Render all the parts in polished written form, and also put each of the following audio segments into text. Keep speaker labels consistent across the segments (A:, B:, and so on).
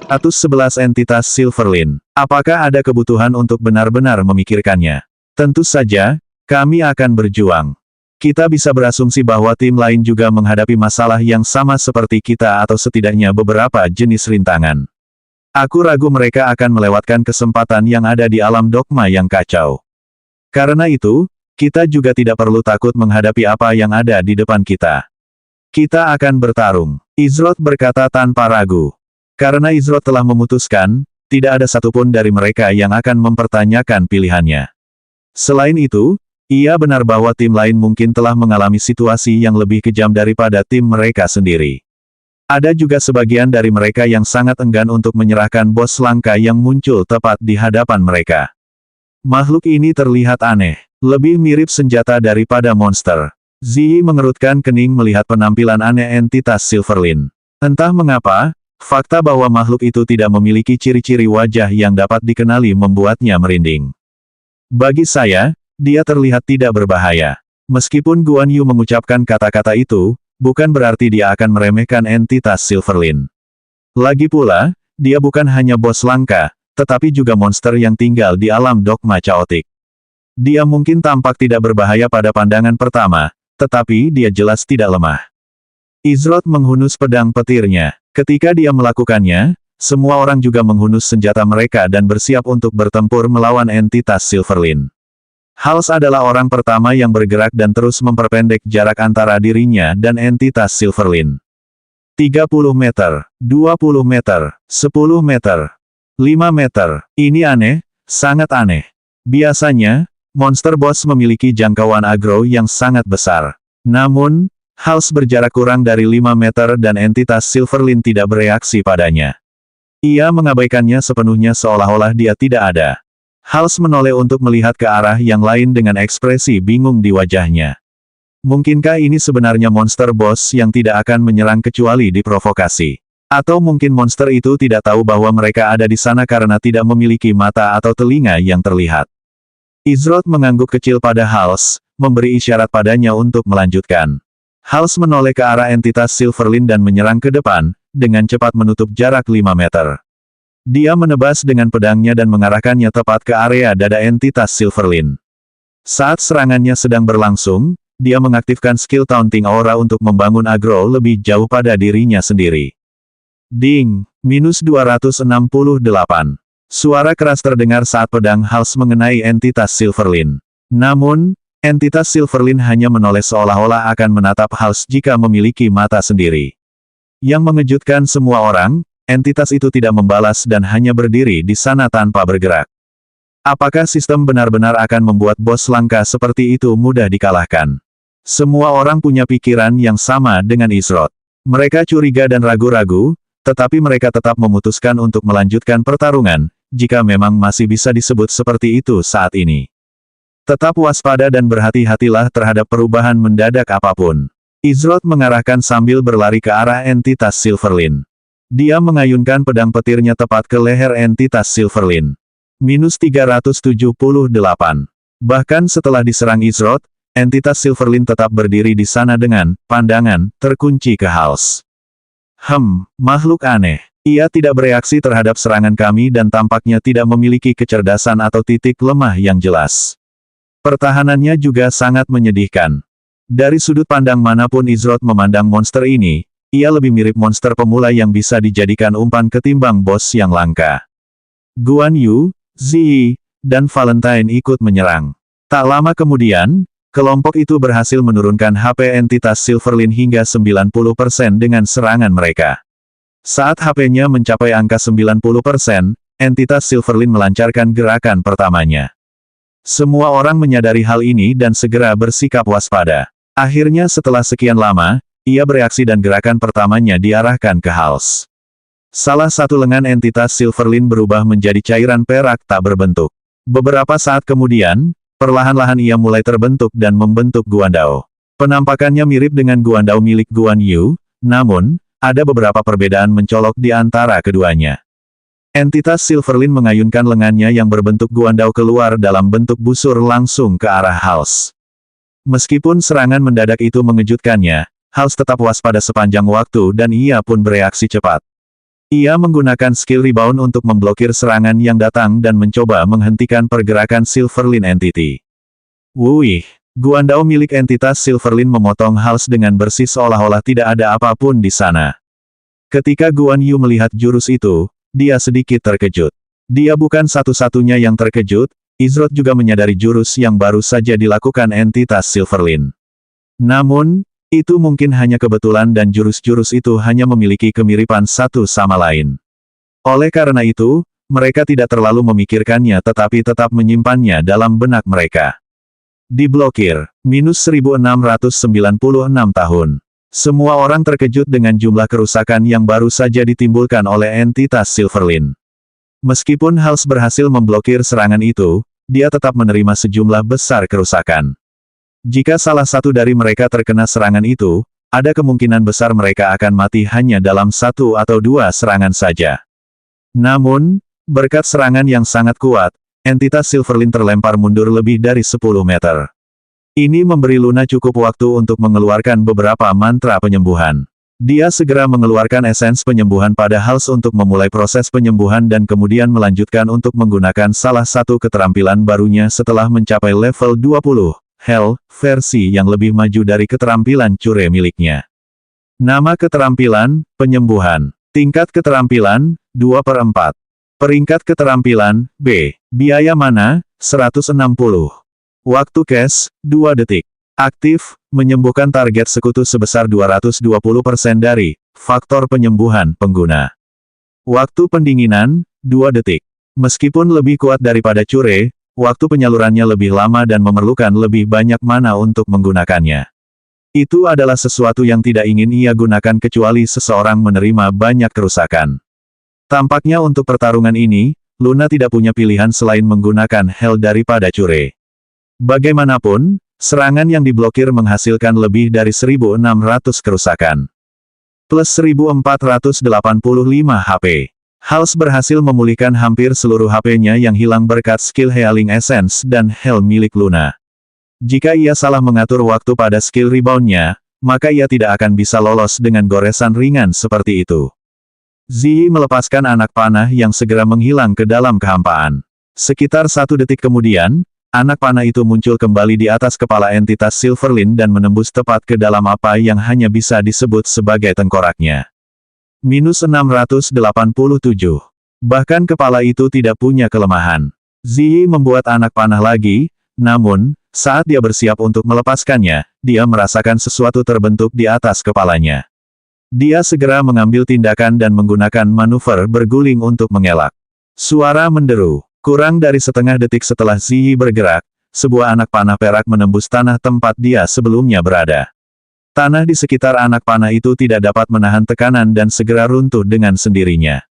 A: 111 entitas Silverlin. Apakah ada kebutuhan untuk benar-benar memikirkannya? Tentu saja, kami akan berjuang. Kita bisa berasumsi bahwa tim lain juga menghadapi masalah yang sama seperti kita atau setidaknya beberapa jenis rintangan. Aku ragu mereka akan melewatkan kesempatan yang ada di alam dogma yang kacau. Karena itu, kita juga tidak perlu takut menghadapi apa yang ada di depan kita. Kita akan bertarung. Izrod berkata tanpa ragu. Karena Izrod telah memutuskan, tidak ada satupun dari mereka yang akan mempertanyakan pilihannya. Selain itu, ia benar bahwa tim lain mungkin telah mengalami situasi yang lebih kejam daripada tim mereka sendiri. Ada juga sebagian dari mereka yang sangat enggan untuk menyerahkan bos langka yang muncul tepat di hadapan mereka. Makhluk ini terlihat aneh, lebih mirip senjata daripada monster. Ziyi mengerutkan kening melihat penampilan aneh entitas Silverlin. Entah mengapa, fakta bahwa makhluk itu tidak memiliki ciri-ciri wajah yang dapat dikenali membuatnya merinding. Bagi saya, dia terlihat tidak berbahaya. Meskipun Guan Yu mengucapkan kata-kata itu, bukan berarti dia akan meremehkan entitas Silverlin. Lagi pula, dia bukan hanya bos langka, tetapi juga monster yang tinggal di alam dogma chaotic. Dia mungkin tampak tidak berbahaya pada pandangan pertama, tetapi dia jelas tidak lemah. Izrod menghunus pedang petirnya. Ketika dia melakukannya, semua orang juga menghunus senjata mereka dan bersiap untuk bertempur melawan entitas Silverlin. Hals adalah orang pertama yang bergerak dan terus memperpendek jarak antara dirinya dan entitas Silverlin. 30 meter, 20 meter, 10 meter, 5 meter. Ini aneh, sangat aneh. Biasanya, monster boss memiliki jangkauan agro yang sangat besar. Namun, Hals berjarak kurang dari 5 meter dan entitas Silverlin tidak bereaksi padanya. Ia mengabaikannya sepenuhnya seolah-olah dia tidak ada. Hals menoleh untuk melihat ke arah yang lain dengan ekspresi bingung di wajahnya. Mungkinkah ini sebenarnya monster boss yang tidak akan menyerang kecuali diprovokasi? Atau mungkin monster itu tidak tahu bahwa mereka ada di sana karena tidak memiliki mata atau telinga yang terlihat? Izrod mengangguk kecil pada Hals, memberi isyarat padanya untuk melanjutkan. Hals menoleh ke arah entitas Silverlin dan menyerang ke depan, dengan cepat menutup jarak 5 meter. Dia menebas dengan pedangnya dan mengarahkannya tepat ke area dada entitas Silverlin. Saat serangannya sedang berlangsung, dia mengaktifkan skill Taunting Aura untuk membangun agro lebih jauh pada dirinya sendiri. Ding! Minus 268. Suara keras terdengar saat pedang Hals mengenai entitas Silverlin. Namun, entitas Silverlin hanya menoleh seolah-olah akan menatap Hals jika memiliki mata sendiri. Yang mengejutkan semua orang, entitas itu tidak membalas dan hanya berdiri di sana tanpa bergerak. Apakah sistem benar-benar akan membuat bos langka seperti itu mudah dikalahkan? Semua orang punya pikiran yang sama dengan Izrod. Mereka curiga dan ragu-ragu, tetapi mereka tetap memutuskan untuk melanjutkan pertarungan, jika memang masih bisa disebut seperti itu saat ini. Tetap waspada dan berhati-hatilah terhadap perubahan mendadak apapun. Izrod mengarahkan sambil berlari ke arah entitas Silverlin. Dia mengayunkan pedang petirnya tepat ke leher entitas Silverlin. Minus 378. Bahkan setelah diserang Izrod, entitas Silverlin tetap berdiri di sana dengan pandangan terkunci ke Hals. Makhluk aneh. Ia tidak bereaksi terhadap serangan kami dan tampaknya tidak memiliki kecerdasan atau titik lemah yang jelas. Pertahanannya juga sangat menyedihkan. Dari sudut pandang manapun Izrod memandang monster ini, ia lebih mirip monster pemula yang bisa dijadikan umpan ketimbang bos yang langka. Guan Yu, Ziyi, dan Valentine ikut menyerang. Tak lama kemudian, kelompok itu berhasil menurunkan HP entitas Silverlin hingga 90% dengan serangan mereka. Saat HP-nya mencapai angka 90%, entitas Silverlin melancarkan gerakan pertamanya. Semua orang menyadari hal ini dan segera bersikap waspada. Akhirnya setelah sekian lama, ia bereaksi dan gerakan pertamanya diarahkan ke Hals. Salah satu lengan entitas Silverlin berubah menjadi cairan perak tak berbentuk. Beberapa saat kemudian, perlahan-lahan ia mulai terbentuk dan membentuk Guandao. Penampakannya mirip dengan Guandao milik Guan Yu, namun, ada beberapa perbedaan mencolok di antara keduanya. Entitas Silverlin mengayunkan lengannya yang berbentuk Guandao keluar dalam bentuk busur langsung ke arah Hals. Meskipun serangan mendadak itu mengejutkannya, Hals tetap waspada sepanjang waktu dan ia pun bereaksi cepat. Ia menggunakan skill rebound untuk memblokir serangan yang datang dan mencoba menghentikan pergerakan Silverlin Entity. Wuih, Guandao milik entitas Silverlin memotong Hals dengan bersih seolah-olah tidak ada apapun di sana. Ketika Guan Yu melihat jurus itu, dia sedikit terkejut. Dia bukan satu-satunya yang terkejut, Izrod juga menyadari jurus yang baru saja dilakukan entitas Silverlin. Namun, itu mungkin hanya kebetulan dan jurus-jurus itu hanya memiliki kemiripan satu sama lain. Oleh karena itu, mereka tidak terlalu memikirkannya tetapi tetap menyimpannya dalam benak mereka. Diblokir, minus 1696 tahun. Semua orang terkejut dengan jumlah kerusakan yang baru saja ditimbulkan oleh entitas Silverlin. Meskipun Hals berhasil memblokir serangan itu, dia tetap menerima sejumlah besar kerusakan. Jika salah satu dari mereka terkena serangan itu, ada kemungkinan besar mereka akan mati hanya dalam satu atau dua serangan saja. Namun, berkat serangan yang sangat kuat, entitas Silverlin terlempar mundur lebih dari 10 meter. Ini memberi Luna cukup waktu untuk mengeluarkan beberapa mantra penyembuhan. Dia segera mengeluarkan esens penyembuhan pada Hals untuk memulai proses penyembuhan dan kemudian melanjutkan untuk menggunakan salah satu keterampilan barunya setelah mencapai level 20. Hell, versi yang lebih maju dari keterampilan Cure miliknya. Nama keterampilan, penyembuhan. Tingkat keterampilan, 2/4. Peringkat keterampilan, B. Biaya mana, 160. Waktu cast, 2 detik. Aktif, menyembuhkan target sekutu sebesar 220% dari faktor penyembuhan pengguna. Waktu pendinginan, 2 detik. Meskipun lebih kuat daripada Cure, waktu penyalurannya lebih lama dan memerlukan lebih banyak mana untuk menggunakannya. Itu adalah sesuatu yang tidak ingin ia gunakan kecuali seseorang menerima banyak kerusakan. Tampaknya untuk pertarungan ini, Luna tidak punya pilihan selain menggunakan Hell daripada Cure. Bagaimanapun, serangan yang diblokir menghasilkan lebih dari 1600 kerusakan. Plus 1485 HP. Hals berhasil memulihkan hampir seluruh HP-nya yang hilang berkat skill Healing Essence dan Hell milik Luna. Jika ia salah mengatur waktu pada skill rebound-nya, maka ia tidak akan bisa lolos dengan goresan ringan seperti itu. Ziyi melepaskan anak panah yang segera menghilang ke dalam kehampaan. Sekitar 1 detik kemudian, anak panah itu muncul kembali di atas kepala entitas Silverlin dan menembus tepat ke dalam apa yang hanya bisa disebut sebagai tengkoraknya. Minus 687. Bahkan kepala itu tidak punya kelemahan. Ziyi membuat anak panah lagi, namun, saat dia bersiap untuk melepaskannya, dia merasakan sesuatu terbentuk di atas kepalanya. Dia segera mengambil tindakan dan menggunakan manuver berguling untuk mengelak. Suara menderu. Kurang dari setengah detik setelah Ziyi bergerak, sebuah anak panah perak menembus tanah tempat dia sebelumnya berada. Tanah di sekitar anak panah itu tidak dapat menahan tekanan dan segera runtuh dengan sendirinya.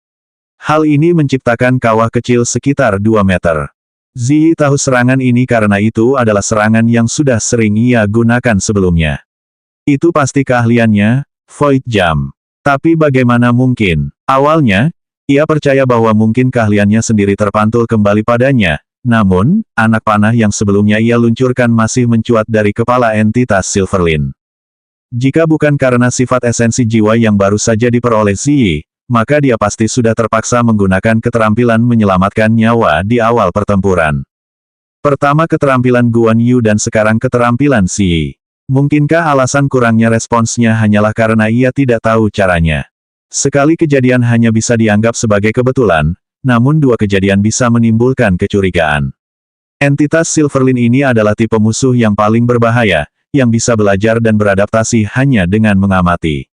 A: Hal ini menciptakan kawah kecil sekitar 2 meter. Ziyi tahu serangan ini karena itu adalah serangan yang sudah sering ia gunakan sebelumnya. Itu pasti keahliannya, Void Jump. Tapi bagaimana mungkin? Awalnya, ia percaya bahwa mungkin keahliannya sendiri terpantul kembali padanya, namun, anak panah yang sebelumnya ia luncurkan masih mencuat dari kepala entitas Silverlin. Jika bukan karena sifat esensi jiwa yang baru saja diperoleh Ziyi, maka dia pasti sudah terpaksa menggunakan keterampilan menyelamatkan nyawa di awal pertempuran. Pertama keterampilan Guan Yu dan sekarang keterampilan Ziyi. Mungkinkah alasan kurangnya responsnya hanyalah karena ia tidak tahu caranya? Sekali kejadian hanya bisa dianggap sebagai kebetulan, namun 2 kejadian bisa menimbulkan kecurigaan. Entitas Silverlin ini adalah tipe musuh yang paling berbahaya, yang bisa belajar dan beradaptasi hanya dengan mengamati.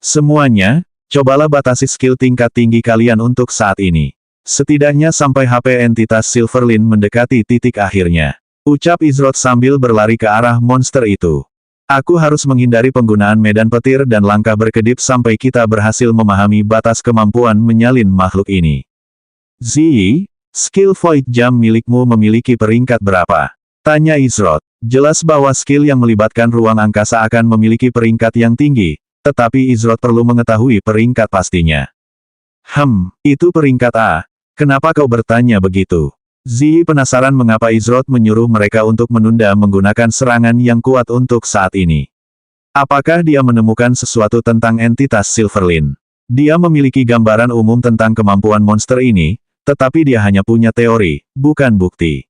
A: Semuanya, cobalah batasi skill tingkat tinggi kalian untuk saat ini. Setidaknya sampai HP entitas Silverlin mendekati titik akhirnya. Ucap Izrod sambil berlari ke arah monster itu. Aku harus menghindari penggunaan medan petir dan langkah berkedip sampai kita berhasil memahami batas kemampuan menyalin makhluk ini. Ziyi, skill Void Jump milikmu memiliki peringkat berapa? Tanya Izrod. Jelas bahwa skill yang melibatkan ruang angkasa akan memiliki peringkat yang tinggi, tetapi Izrod perlu mengetahui peringkat pastinya. Itu peringkat A. Kenapa kau bertanya begitu? Ziyi penasaran mengapa Izrod menyuruh mereka untuk menunda menggunakan serangan yang kuat untuk saat ini. Apakah dia menemukan sesuatu tentang entitas Silverlin? Dia memiliki gambaran umum tentang kemampuan monster ini, tetapi dia hanya punya teori, bukan bukti.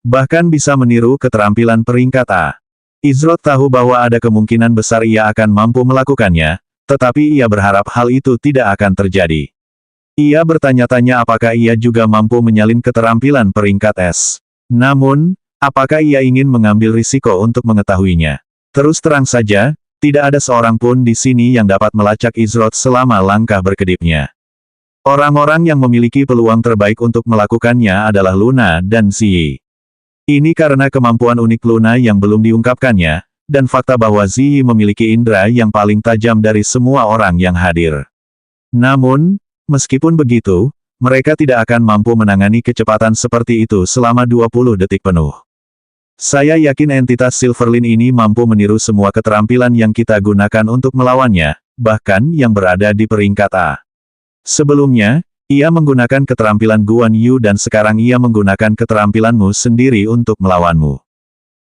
A: Bahkan bisa meniru keterampilan peringkat A. Izrod tahu bahwa ada kemungkinan besar ia akan mampu melakukannya, tetapi ia berharap hal itu tidak akan terjadi. Ia bertanya-tanya apakah ia juga mampu menyalin keterampilan peringkat S. Namun, apakah ia ingin mengambil risiko untuk mengetahuinya? Terus terang saja, tidak ada seorang pun di sini yang dapat melacak Izrod selama langkah berkedipnya. Orang-orang yang memiliki peluang terbaik untuk melakukannya adalah Luna dan Ziyi. Ini karena kemampuan unik Luna yang belum diungkapkannya, dan fakta bahwa Ziyi memiliki indera yang paling tajam dari semua orang yang hadir. Namun, meskipun begitu, mereka tidak akan mampu menangani kecepatan seperti itu selama 20 detik penuh. Saya yakin entitas Silverlin ini mampu meniru semua keterampilan yang kita gunakan untuk melawannya, bahkan yang berada di peringkat A. Sebelumnya, ia menggunakan keterampilan Guan Yu dan sekarang ia menggunakan keterampilanmu sendiri untuk melawanmu.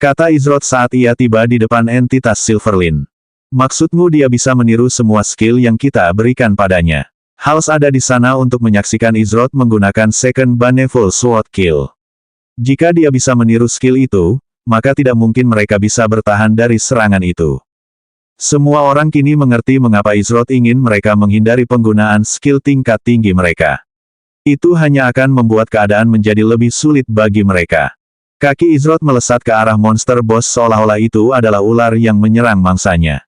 A: Kata Izrod saat ia tiba di depan entitas Silverlin. Maksudmu dia bisa meniru semua skill yang kita berikan padanya. Hals ada di sana untuk menyaksikan Izrod menggunakan Second Baneful Sword Kill. Jika dia bisa meniru skill itu, maka tidak mungkin mereka bisa bertahan dari serangan itu. Semua orang kini mengerti mengapa Izrod ingin mereka menghindari penggunaan skill tingkat tinggi mereka. Itu hanya akan membuat keadaan menjadi lebih sulit bagi mereka. Kaki Izrod melesat ke arah monster boss seolah-olah itu adalah ular yang menyerang mangsanya.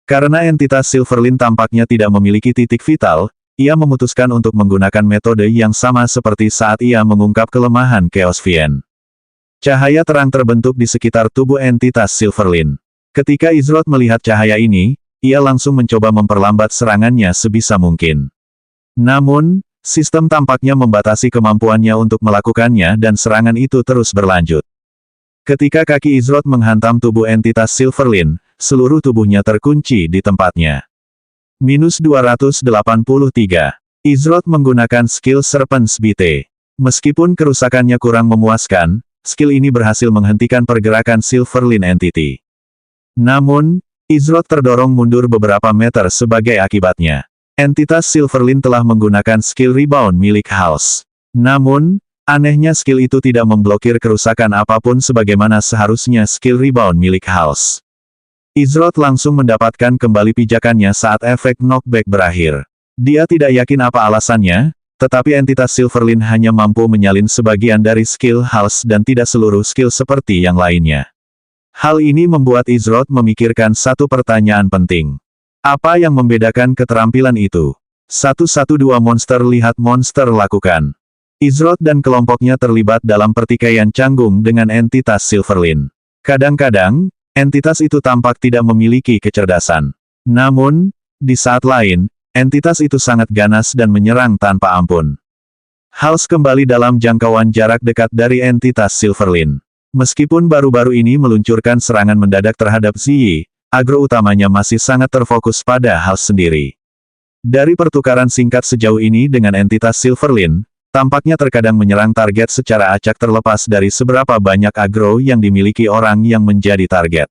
A: Karena entitas Silverlin tampaknya tidak memiliki titik vital, ia memutuskan untuk menggunakan metode yang sama seperti saat ia mengungkap kelemahan Chaos Fiend. Cahaya terang terbentuk di sekitar tubuh entitas Silverlin. Ketika Izrod melihat cahaya ini, ia langsung mencoba memperlambat serangannya sebisa mungkin. Namun, sistem tampaknya membatasi kemampuannya untuk melakukannya dan serangan itu terus berlanjut. Ketika kaki Izrod menghantam tubuh entitas Silverlin, seluruh tubuhnya terkunci di tempatnya. Minus 283. Izrod menggunakan skill Serpent's Bite. Meskipun kerusakannya kurang memuaskan, skill ini berhasil menghentikan pergerakan Silverlin Entity. Namun, Izrod terdorong mundur beberapa meter sebagai akibatnya. Entitas Silverlin telah menggunakan skill Rebound milik Hals. Namun, anehnya skill itu tidak memblokir kerusakan apapun sebagaimana seharusnya skill Rebound milik Hals. Izrod langsung mendapatkan kembali pijakannya saat efek knockback berakhir. Dia tidak yakin apa alasannya, tetapi entitas Silverlin hanya mampu menyalin sebagian dari skill Hals dan tidak seluruh skill seperti yang lainnya. Hal ini membuat Izrod memikirkan satu pertanyaan penting. Apa yang membedakan keterampilan itu? 112 monster lihat monster lakukan. Izrod dan kelompoknya terlibat dalam pertikaian canggung dengan entitas Silverlin. Kadang-kadang, entitas itu tampak tidak memiliki kecerdasan. Namun, di saat lain, entitas itu sangat ganas dan menyerang tanpa ampun. Hals kembali dalam jangkauan jarak dekat dari entitas Silverlin. Meskipun baru-baru ini meluncurkan serangan mendadak terhadap Ziyi, agro utamanya masih sangat terfokus pada Hals sendiri. Dari pertukaran singkat sejauh ini dengan entitas Silverlin, tampaknya terkadang menyerang target secara acak terlepas dari seberapa banyak agro yang dimiliki orang yang menjadi target.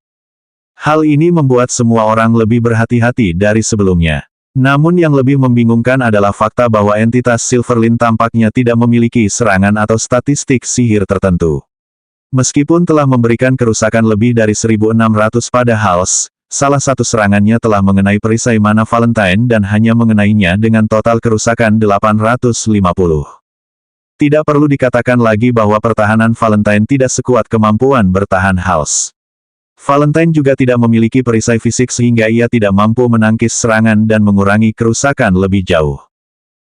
A: Hal ini membuat semua orang lebih berhati-hati dari sebelumnya. Namun yang lebih membingungkan adalah fakta bahwa entitas Silverlin tampaknya tidak memiliki serangan atau statistik sihir tertentu. Meskipun telah memberikan kerusakan lebih dari 1.600 pada Hals, salah satu serangannya telah mengenai perisai mana Valentine dan hanya mengenainya dengan total kerusakan 850. Tidak perlu dikatakan lagi bahwa pertahanan Valentine tidak sekuat kemampuan bertahan Hals. Valentine juga tidak memiliki perisai fisik sehingga ia tidak mampu menangkis serangan dan mengurangi kerusakan lebih jauh.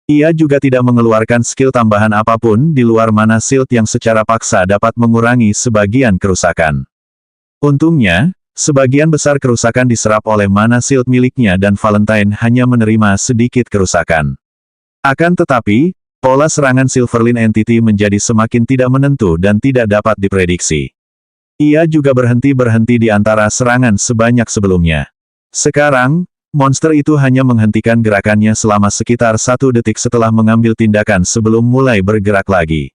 A: Ia juga tidak mengeluarkan skill tambahan apapun di luar mana shield yang secara paksa dapat mengurangi sebagian kerusakan. Untungnya, sebagian besar kerusakan diserap oleh mana shield miliknya dan Valentine hanya menerima sedikit kerusakan. Akan tetapi, pola serangan Silverlin Entity menjadi semakin tidak menentu dan tidak dapat diprediksi. Ia juga berhenti di antara serangan sebanyak sebelumnya. Sekarang, monster itu hanya menghentikan gerakannya selama sekitar 1 detik setelah mengambil tindakan sebelum mulai bergerak lagi.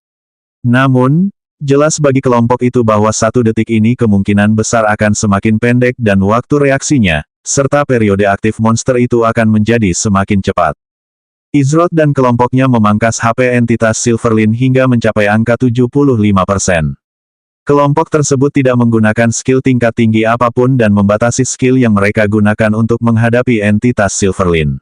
A: Namun, jelas bagi kelompok itu bahwa 1 detik ini kemungkinan besar akan semakin pendek dan waktu reaksinya serta periode aktif monster itu akan menjadi semakin cepat. Izroth dan kelompoknya memangkas HP entitas Silverlin hingga mencapai angka 75%. Kelompok tersebut tidak menggunakan skill tingkat tinggi apapun dan membatasi skill yang mereka gunakan untuk menghadapi entitas Silverlin.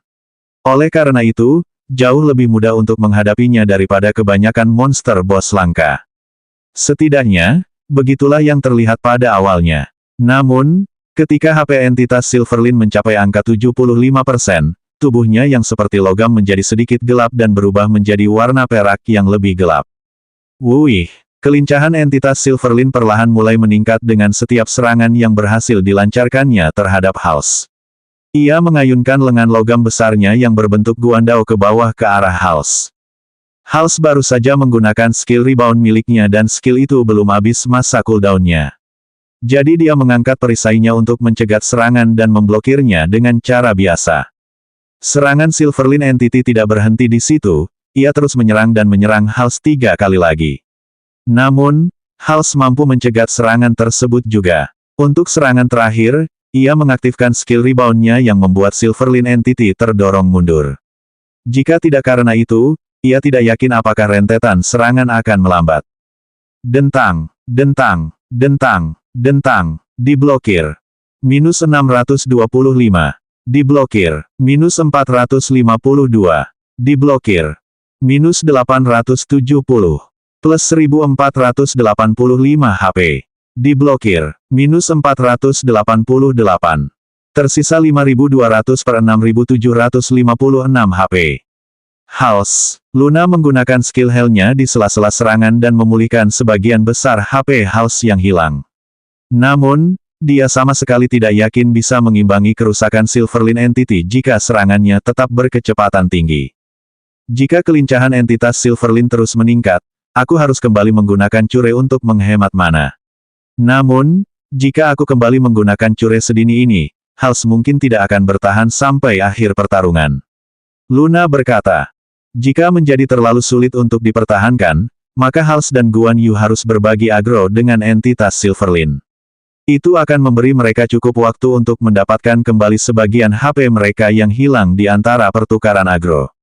A: Oleh karena itu, jauh lebih mudah untuk menghadapinya daripada kebanyakan monster boss langka. Setidaknya, begitulah yang terlihat pada awalnya. Namun, ketika HP entitas Silverlin mencapai angka 75%, tubuhnya yang seperti logam menjadi sedikit gelap dan berubah menjadi warna perak yang lebih gelap. Wuih! Kelincahan entitas Silverlin perlahan mulai meningkat dengan setiap serangan yang berhasil dilancarkannya terhadap Hals. Ia mengayunkan lengan logam besarnya yang berbentuk guandao ke bawah ke arah Hals. Hals baru saja menggunakan skill rebound miliknya dan skill itu belum habis masa cooldown-nya. Jadi dia mengangkat perisainya untuk mencegat serangan dan memblokirnya dengan cara biasa. Serangan Silverlin Entity tidak berhenti di situ, ia terus menyerang dan menyerang Hals 3 kali lagi. Namun, Hals mampu mencegat serangan tersebut juga. Untuk serangan terakhir, ia mengaktifkan skill rebound-nya yang membuat Silverlin Entity terdorong mundur. Jika tidak karena itu, ia tidak yakin apakah rentetan serangan akan melambat. Dentang, dentang, dentang, dentang, diblokir. Minus 625. Diblokir. Minus 452. Diblokir. Minus 870. Plus 1485 HP. Diblokir. Minus 488. Tersisa 5200 per 6756 HP. Hals. Luna menggunakan skill Hell-nya di sela-sela serangan dan memulihkan sebagian besar HP Hals yang hilang. Namun, dia sama sekali tidak yakin bisa mengimbangi kerusakan Silverlin Entity jika serangannya tetap berkecepatan tinggi. Jika kelincahan entitas Silverlin terus meningkat, aku harus kembali menggunakan cure untuk menghemat mana. Namun, jika aku kembali menggunakan cure sedini ini, Hals mungkin tidak akan bertahan sampai akhir pertarungan. Luna berkata, jika menjadi terlalu sulit untuk dipertahankan, maka Hals dan Guan Yu harus berbagi agro dengan entitas Silverlin. Itu akan memberi mereka cukup waktu untuk mendapatkan kembali sebagian HP mereka yang hilang di antara pertukaran agro.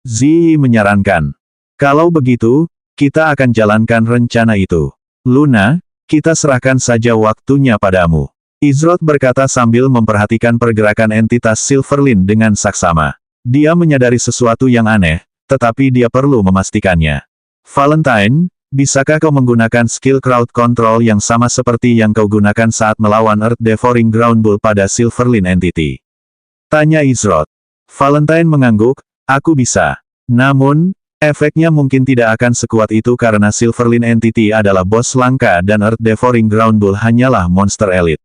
A: Ziyi menyarankan, kalau begitu, kita akan jalankan rencana itu. Luna, kita serahkan saja waktunya padamu. Izroth berkata sambil memperhatikan pergerakan entitas Silverlin dengan saksama. Dia menyadari sesuatu yang aneh, tetapi dia perlu memastikannya. Valentine, bisakah kau menggunakan skill crowd control yang sama seperti yang kau gunakan saat melawan Earth Devouring Ground Bull pada Silverlin Entity? Tanya Izroth. Valentine mengangguk, aku bisa. Namun, efeknya mungkin tidak akan sekuat itu karena Silverlin Entity adalah bos langka dan Earth Devouring Ground Bull hanyalah monster elit.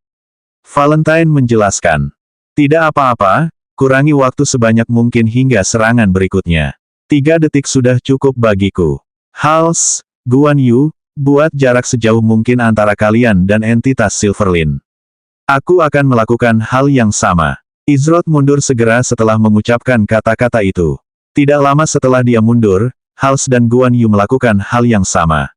A: Valentine menjelaskan. Tidak apa-apa, kurangi waktu sebanyak mungkin hingga serangan berikutnya. 3 detik sudah cukup bagiku. Hals, Guan Yu, buat jarak sejauh mungkin antara kalian dan entitas Silverlin. Aku akan melakukan hal yang sama. Izroth mundur segera setelah mengucapkan kata-kata itu. Tidak lama setelah dia mundur, Hals dan Guan Yu melakukan hal yang sama.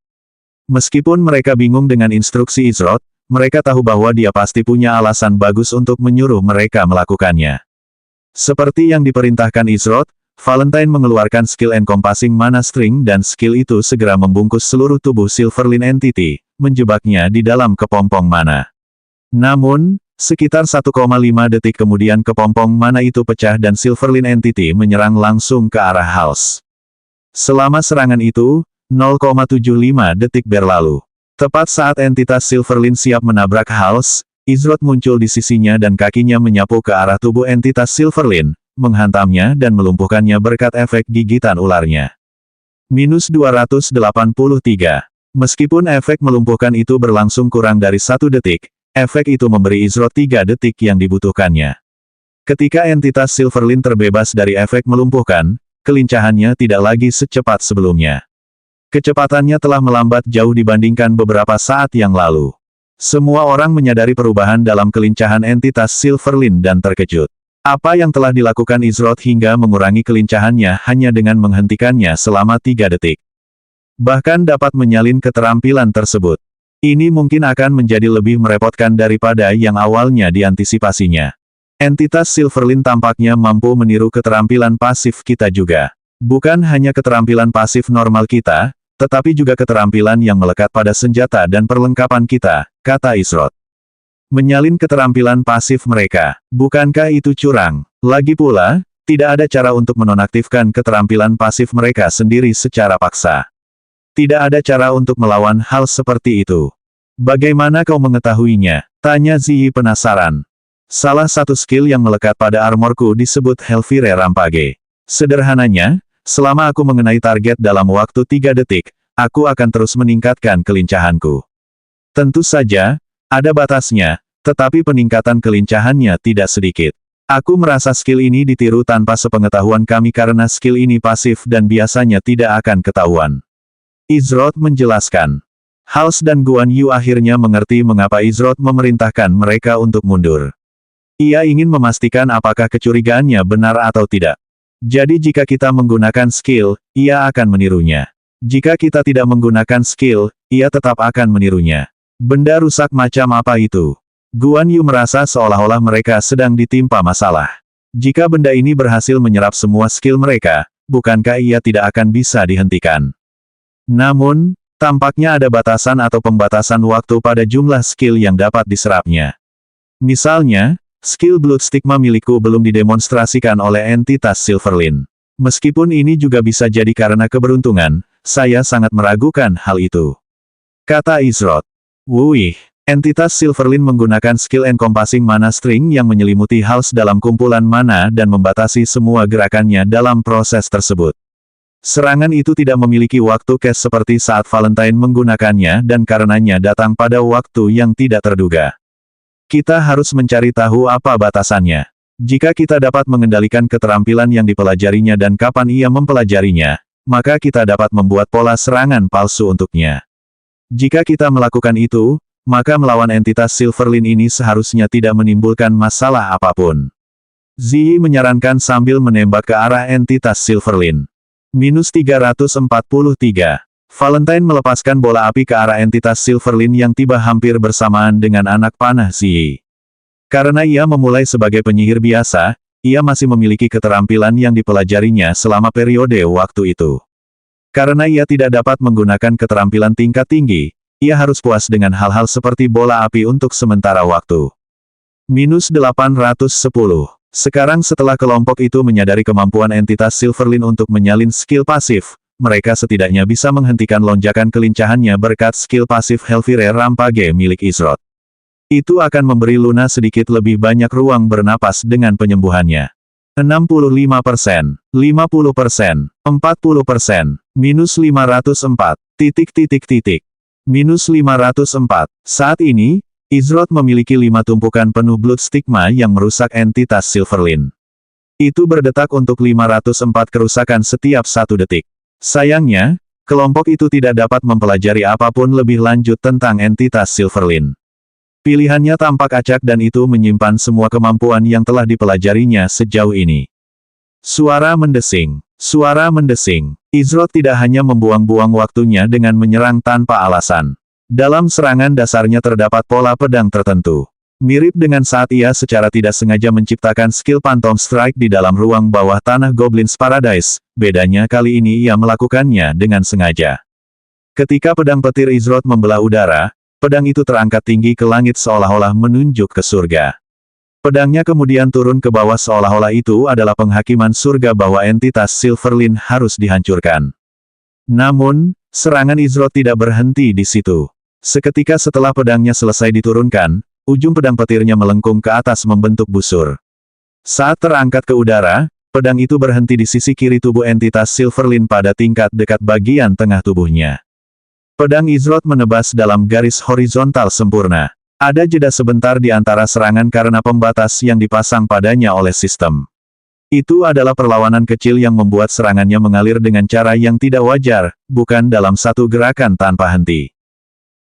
A: Meskipun mereka bingung dengan instruksi Izroth, mereka tahu bahwa dia pasti punya alasan bagus untuk menyuruh mereka melakukannya. Seperti yang diperintahkan Izroth, Valentine mengeluarkan skill Encompassing Mana String dan skill itu segera membungkus seluruh tubuh Silverlin Entity, menjebaknya di dalam kepompong mana. Namun, sekitar 1,5 detik kemudian kepompong mana itu pecah dan Silverlin Entity menyerang langsung ke arah Hals. Selama serangan itu, 0,75 detik berlalu. Tepat saat entitas Silverlin siap menabrak Hals, Izroth muncul di sisinya dan kakinya menyapu ke arah tubuh entitas Silverlin, menghantamnya dan melumpuhkannya berkat efek gigitan ularnya. Minus 283. Meskipun efek melumpuhkan itu berlangsung kurang dari 1 detik, efek itu memberi Izroth 3 detik yang dibutuhkannya. Ketika entitas Silverlin terbebas dari efek melumpuhkan, kelincahannya tidak lagi secepat sebelumnya. Kecepatannya telah melambat jauh dibandingkan beberapa saat yang lalu. Semua orang menyadari perubahan dalam kelincahan entitas Silverlin dan terkejut. Apa yang telah dilakukan Izroth hingga mengurangi kelincahannya hanya dengan menghentikannya selama 3 detik. Bahkan dapat menyalin keterampilan tersebut. Ini mungkin akan menjadi lebih merepotkan daripada yang awalnya diantisipasinya. Entitas Silverlin tampaknya mampu meniru keterampilan pasif kita juga. Bukan hanya keterampilan pasif normal kita, tetapi juga keterampilan yang melekat pada senjata dan perlengkapan kita, kata Izrod. Menyalin keterampilan pasif mereka, bukankah itu curang? Lagi pula, tidak ada cara untuk menonaktifkan keterampilan pasif mereka sendiri secara paksa. Tidak ada cara untuk melawan hal seperti itu. Bagaimana kau mengetahuinya? Tanya Ziyi penasaran. Salah satu skill yang melekat pada armorku disebut Hellfire Rampage. Sederhananya, selama aku mengenai target dalam waktu 3 detik, aku akan terus meningkatkan kelincahanku. Tentu saja, ada batasnya, tetapi peningkatan kelincahannya tidak sedikit. Aku merasa skill ini ditiru tanpa sepengetahuan kami karena skill ini pasif dan biasanya tidak akan ketahuan. Izrod menjelaskan. Hals dan Guan Yu akhirnya mengerti mengapa Izrod memerintahkan mereka untuk mundur. Ia ingin memastikan apakah kecurigaannya benar atau tidak. Jadi jika kita menggunakan skill, ia akan menirunya. Jika kita tidak menggunakan skill, ia tetap akan menirunya. Benda rusak macam apa itu? Guan Yu merasa seolah-olah mereka sedang ditimpa masalah. Jika benda ini berhasil menyerap semua skill mereka, bukankah ia tidak akan bisa dihentikan? Namun, tampaknya ada batasan atau pembatasan waktu pada jumlah skill yang dapat diserapnya. Misalnya, skill Blood Stigma milikku belum didemonstrasikan oleh entitas Silverlin. Meskipun ini juga bisa jadi karena keberuntungan, saya sangat meragukan hal itu. Kata Izrod. Wuih, entitas Silverlin menggunakan skill Encompassing Mana String yang menyelimuti Hals dalam kumpulan mana dan membatasi semua gerakannya dalam proses tersebut. Serangan itu tidak memiliki waktu cast seperti saat Valentine menggunakannya dan karenanya datang pada waktu yang tidak terduga. Kita harus mencari tahu apa batasannya. Jika kita dapat mengendalikan keterampilan yang dipelajarinya dan kapan ia mempelajarinya, maka kita dapat membuat pola serangan palsu untuknya. Jika kita melakukan itu, maka melawan entitas Silverlin ini seharusnya tidak menimbulkan masalah apapun. Ziyi menyarankan sambil menembak ke arah entitas Silverlin. -343. Valentine melepaskan bola api ke arah entitas Silverlin yang tiba hampir bersamaan dengan anak panah Ziyi. Karena ia memulai sebagai penyihir biasa, ia masih memiliki keterampilan yang dipelajarinya selama periode waktu itu. Karena ia tidak dapat menggunakan keterampilan tingkat tinggi, ia harus puas dengan hal-hal seperti bola api untuk sementara waktu. -810. Sekarang setelah kelompok itu menyadari kemampuan entitas Silverlin untuk menyalin skill pasif, mereka setidaknya bisa menghentikan lonjakan kelincahannya berkat skill pasif Hellfire Rampage milik Izrod. Itu akan memberi Luna sedikit lebih banyak ruang bernapas dengan penyembuhannya. 65%, 50%, 40%, -504, -504. Saat ini, Izrod memiliki 5 tumpukan penuh Blood Stigma yang merusak entitas Silverlin. Itu berdetak untuk 504 kerusakan setiap 1 detik. Sayangnya, kelompok itu tidak dapat mempelajari apapun lebih lanjut tentang entitas Silverlin. Pilihannya tampak acak dan itu menyimpan semua kemampuan yang telah dipelajarinya sejauh ini. Suara mendesing. Suara mendesing. Izrod tidak hanya membuang-buang waktunya dengan menyerang tanpa alasan. Dalam serangan dasarnya terdapat pola pedang tertentu. Mirip dengan saat ia secara tidak sengaja menciptakan skill Phantom Strike di dalam ruang bawah tanah Goblin's Paradise, bedanya kali ini ia melakukannya dengan sengaja. Ketika pedang petir Izrod membelah udara, pedang itu terangkat tinggi ke langit seolah-olah menunjuk ke surga. Pedangnya kemudian turun ke bawah seolah-olah itu adalah penghakiman surga bahwa entitas Silverlin harus dihancurkan. Namun, serangan Izrod tidak berhenti di situ. Seketika setelah pedangnya selesai diturunkan, ujung pedang petirnya melengkung ke atas membentuk busur. Saat terangkat ke udara, pedang itu berhenti di sisi kiri tubuh entitas Silverlin pada tingkat dekat bagian tengah tubuhnya. Pedang Izrod menebas dalam garis horizontal sempurna. Ada jeda sebentar di antara serangan karena pembatas yang dipasang padanya oleh sistem. Itu adalah perlawanan kecil yang membuat serangannya mengalir dengan cara yang tidak wajar, bukan dalam satu gerakan tanpa henti.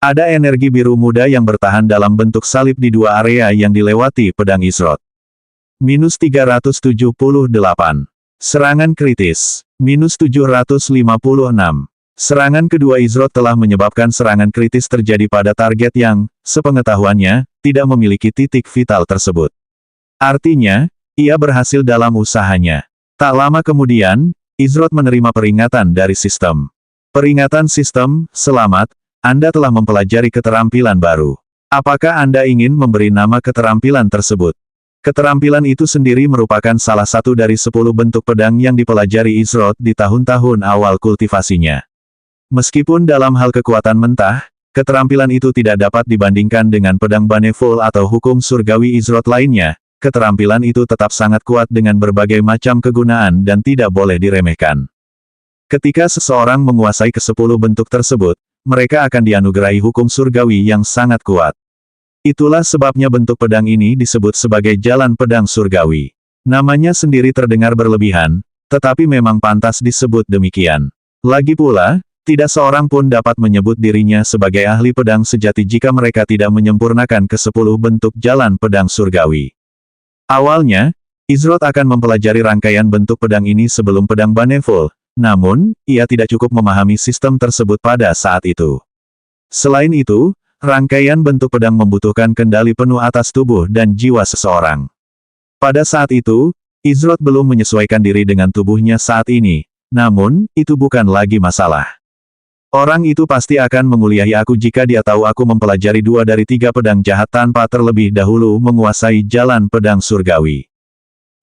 A: Ada energi biru muda yang bertahan dalam bentuk salib di 2 area yang dilewati pedang Izrod. -378. Serangan kritis. -756. Serangan kedua Izrod telah menyebabkan serangan kritis terjadi pada target yang, sepengetahuannya, tidak memiliki titik vital tersebut. Artinya, ia berhasil dalam usahanya. Tak lama kemudian, Izrod menerima peringatan dari sistem. Peringatan sistem, selamat, Anda telah mempelajari keterampilan baru. Apakah Anda ingin memberi nama keterampilan tersebut? Keterampilan itu sendiri merupakan salah satu dari 10 bentuk pedang yang dipelajari Izrod di tahun-tahun awal kultivasinya. Meskipun dalam hal kekuatan mentah, keterampilan itu tidak dapat dibandingkan dengan pedang Baneful atau hukum surgawi Izrod lainnya, keterampilan itu tetap sangat kuat dengan berbagai macam kegunaan dan tidak boleh diremehkan. Ketika seseorang menguasai ke-10 bentuk tersebut, mereka akan dianugerahi hukum surgawi yang sangat kuat. Itulah sebabnya bentuk pedang ini disebut sebagai jalan pedang surgawi. Namanya sendiri terdengar berlebihan, tetapi memang pantas disebut demikian. Lagi pula, tidak seorang pun dapat menyebut dirinya sebagai ahli pedang sejati jika mereka tidak menyempurnakan ke-10 bentuk jalan pedang surgawi. Awalnya, Izrod akan mempelajari rangkaian bentuk pedang ini sebelum pedang Baneful, namun, ia tidak cukup memahami sistem tersebut pada saat itu. Selain itu, rangkaian bentuk pedang membutuhkan kendali penuh atas tubuh dan jiwa seseorang. Pada saat itu, Izrod belum menyesuaikan diri dengan tubuhnya saat ini, namun, itu bukan lagi masalah. Orang itu pasti akan menguliahi aku jika dia tahu aku mempelajari 2 dari 3 pedang jahat tanpa terlebih dahulu menguasai jalan pedang surgawi.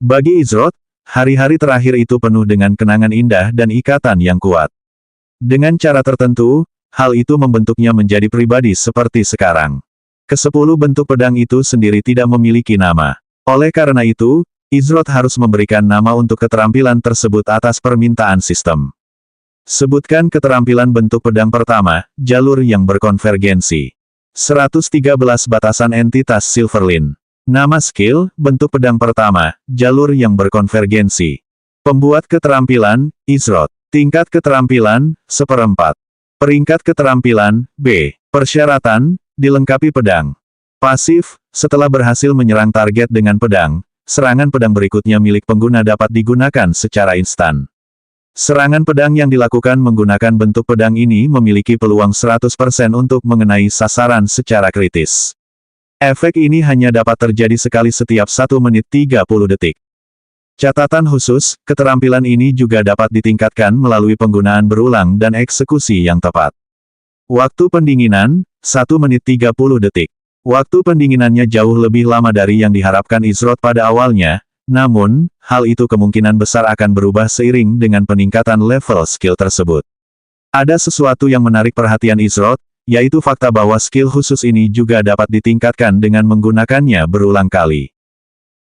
A: Bagi Izrod, hari-hari terakhir itu penuh dengan kenangan indah dan ikatan yang kuat. Dengan cara tertentu, hal itu membentuknya menjadi pribadi seperti sekarang. Ke-10 bentuk pedang itu sendiri tidak memiliki nama. Oleh karena itu, Izrod harus memberikan nama untuk keterampilan tersebut atas permintaan sistem. Sebutkan keterampilan bentuk pedang pertama, jalur yang berkonvergensi. 113 batasan entitas Silverlin. Nama skill, bentuk pedang pertama, jalur yang berkonvergensi. Pembuat keterampilan, Izrod. Tingkat keterampilan, 1/4. Peringkat keterampilan, B. Persyaratan, dilengkapi pedang. Pasif, setelah berhasil menyerang target dengan pedang, serangan pedang berikutnya milik pengguna dapat digunakan secara instan. Serangan pedang yang dilakukan menggunakan bentuk pedang ini memiliki peluang 100% untuk mengenai sasaran secara kritis. Efek ini hanya dapat terjadi sekali setiap 1 menit 30 detik. Catatan khusus, keterampilan ini juga dapat ditingkatkan melalui penggunaan berulang dan eksekusi yang tepat. Waktu pendinginan, 1 menit 30 detik. Waktu pendinginannya jauh lebih lama dari yang diharapkan Izrod pada awalnya, namun, hal itu kemungkinan besar akan berubah seiring dengan peningkatan level skill tersebut. Ada sesuatu yang menarik perhatian Izrod, yaitu fakta bahwa skill khusus ini juga dapat ditingkatkan dengan menggunakannya berulang kali.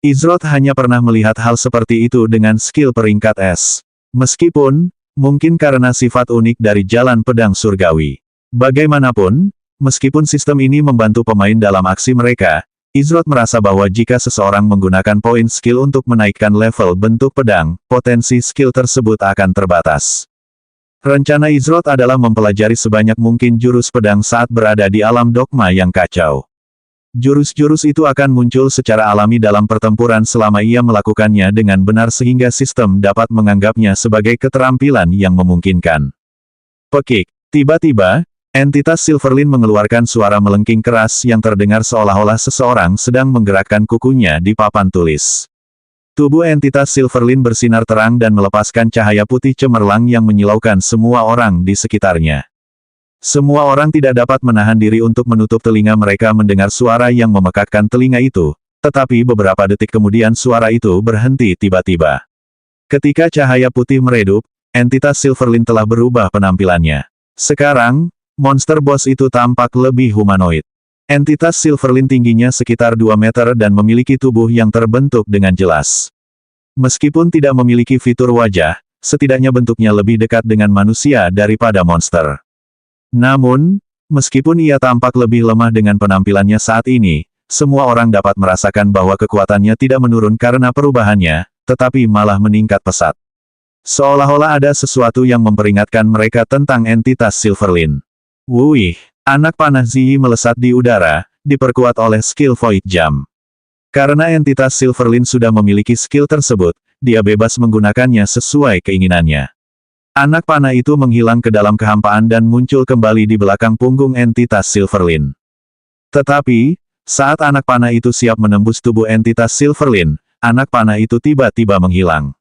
A: Izrod hanya pernah melihat hal seperti itu dengan skill peringkat S. Meskipun, mungkin karena sifat unik dari jalan pedang surgawi. Bagaimanapun, meskipun sistem ini membantu pemain dalam aksi mereka, Izrod merasa bahwa jika seseorang menggunakan poin skill untuk menaikkan level bentuk pedang, potensi skill tersebut akan terbatas. Rencana Izrod adalah mempelajari sebanyak mungkin jurus pedang saat berada di alam dogma yang kacau. Jurus-jurus itu akan muncul secara alami dalam pertempuran selama ia melakukannya dengan benar sehingga sistem dapat menganggapnya sebagai keterampilan yang memungkinkan. Pekik. Tiba-tiba, entitas Silverlin mengeluarkan suara melengking keras yang terdengar seolah-olah seseorang sedang menggerakkan kukunya di papan tulis. Tubuh entitas Silverlin bersinar terang dan melepaskan cahaya putih cemerlang yang menyilaukan semua orang di sekitarnya. Semua orang tidak dapat menahan diri untuk menutup telinga mereka mendengar suara yang memekakkan telinga itu, tetapi beberapa detik kemudian suara itu berhenti tiba-tiba. Ketika cahaya putih meredup, entitas Silverlin telah berubah penampilannya. Sekarang, monster boss itu tampak lebih humanoid. Entitas Silverlin tingginya sekitar 2 meter dan memiliki tubuh yang terbentuk dengan jelas. Meskipun tidak memiliki fitur wajah, setidaknya bentuknya lebih dekat dengan manusia daripada monster. Namun, meskipun ia tampak lebih lemah dengan penampilannya saat ini, semua orang dapat merasakan bahwa kekuatannya tidak menurun karena perubahannya, tetapi malah meningkat pesat. Seolah-olah ada sesuatu yang memperingatkan mereka tentang entitas Silverlin. Wuih, anak panah Ziyi melesat di udara, diperkuat oleh skill Void Jump. Karena entitas Silverlin sudah memiliki skill tersebut, dia bebas menggunakannya sesuai keinginannya. Anak panah itu menghilang ke dalam kehampaan dan muncul kembali di belakang punggung entitas Silverlin. Tetapi, Saat anak panah itu siap menembus tubuh entitas Silverlin, anak panah itu tiba-tiba menghilang.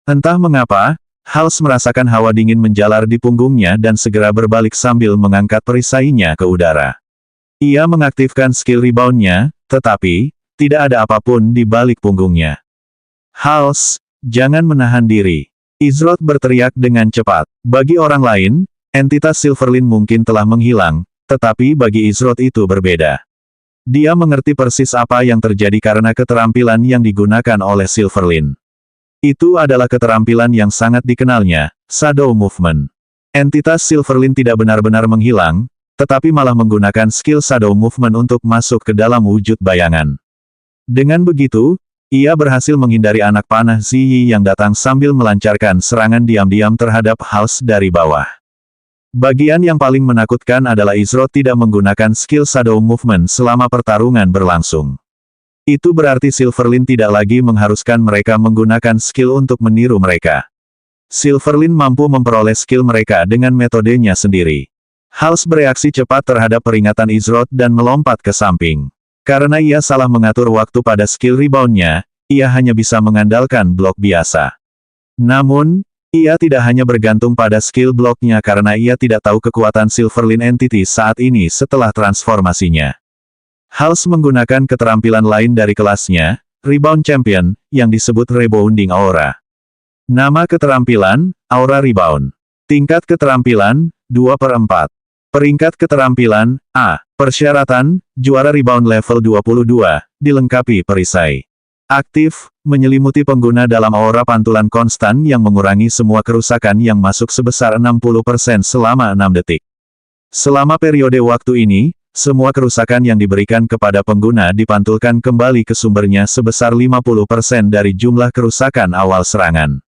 A: Entah mengapa, Hals merasakan hawa dingin menjalar di punggungnya dan segera berbalik sambil mengangkat perisainya ke udara. Ia mengaktifkan skill rebound-nya, tetapi, tidak ada apapun di balik punggungnya. Hals, jangan menahan diri. Izroth berteriak dengan cepat. Bagi orang lain, entitas Silverlin mungkin telah menghilang, tetapi bagi Izroth itu berbeda. Dia mengerti persis apa yang terjadi karena keterampilan yang digunakan oleh Silverlin. Itu adalah keterampilan yang sangat dikenalnya, Shadow Movement. Entitas Silverlin tidak benar-benar menghilang, tetapi malah menggunakan skill Shadow Movement untuk masuk ke dalam wujud bayangan. Dengan begitu, ia berhasil menghindari anak panah Ziyi yang datang sambil melancarkan serangan diam-diam terhadap Hals dari bawah. Bagian yang paling menakutkan adalah Izroth tidak menggunakan skill Shadow Movement selama pertarungan berlangsung. Itu berarti Silverlin tidak lagi mengharuskan mereka menggunakan skill untuk meniru mereka. Silverlin mampu memperoleh skill mereka dengan metodenya sendiri. Hals bereaksi cepat terhadap peringatan Izroth dan melompat ke samping. Karena ia salah mengatur waktu pada skill rebound-nya, ia hanya bisa mengandalkan blok biasa. Namun, ia tidak hanya bergantung pada skill bloknya karena ia tidak tahu kekuatan Silverlin Entity saat ini setelah transformasinya. Hals menggunakan keterampilan lain dari kelasnya, Rebound Champion, yang disebut Rebounding Aura. Nama keterampilan, Aura Rebound. Tingkat keterampilan, 2/4. Peringkat keterampilan, A. Persyaratan, juara rebound level 22, dilengkapi perisai. Aktif, menyelimuti pengguna dalam aura pantulan konstan yang mengurangi semua kerusakan yang masuk sebesar 60% selama 6 detik. Selama periode waktu ini, semua kerusakan yang diberikan kepada pengguna dipantulkan kembali ke sumbernya sebesar 50% dari jumlah kerusakan awal serangan.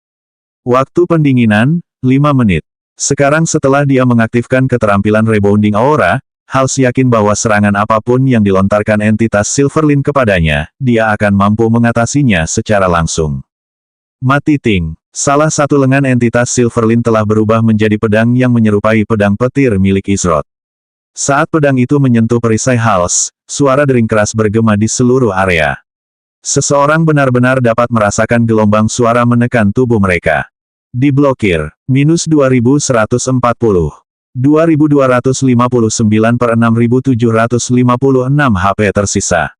A: Waktu pendinginan, 5 menit. Sekarang setelah dia mengaktifkan keterampilan Rebounding Aura, Hals yakin bahwa serangan apapun yang dilontarkan entitas Silverlin kepadanya, dia akan mampu mengatasinya secara langsung. Mati Ting. Salah satu lengan entitas Silverlin telah berubah menjadi pedang yang menyerupai pedang petir milik Izroth. Saat pedang itu menyentuh perisai Hals, suara dering keras bergema di seluruh area. Seseorang benar-benar dapat merasakan gelombang suara menekan tubuh mereka. Diblokir. Minus 2140. 2259/6756 HP tersisa.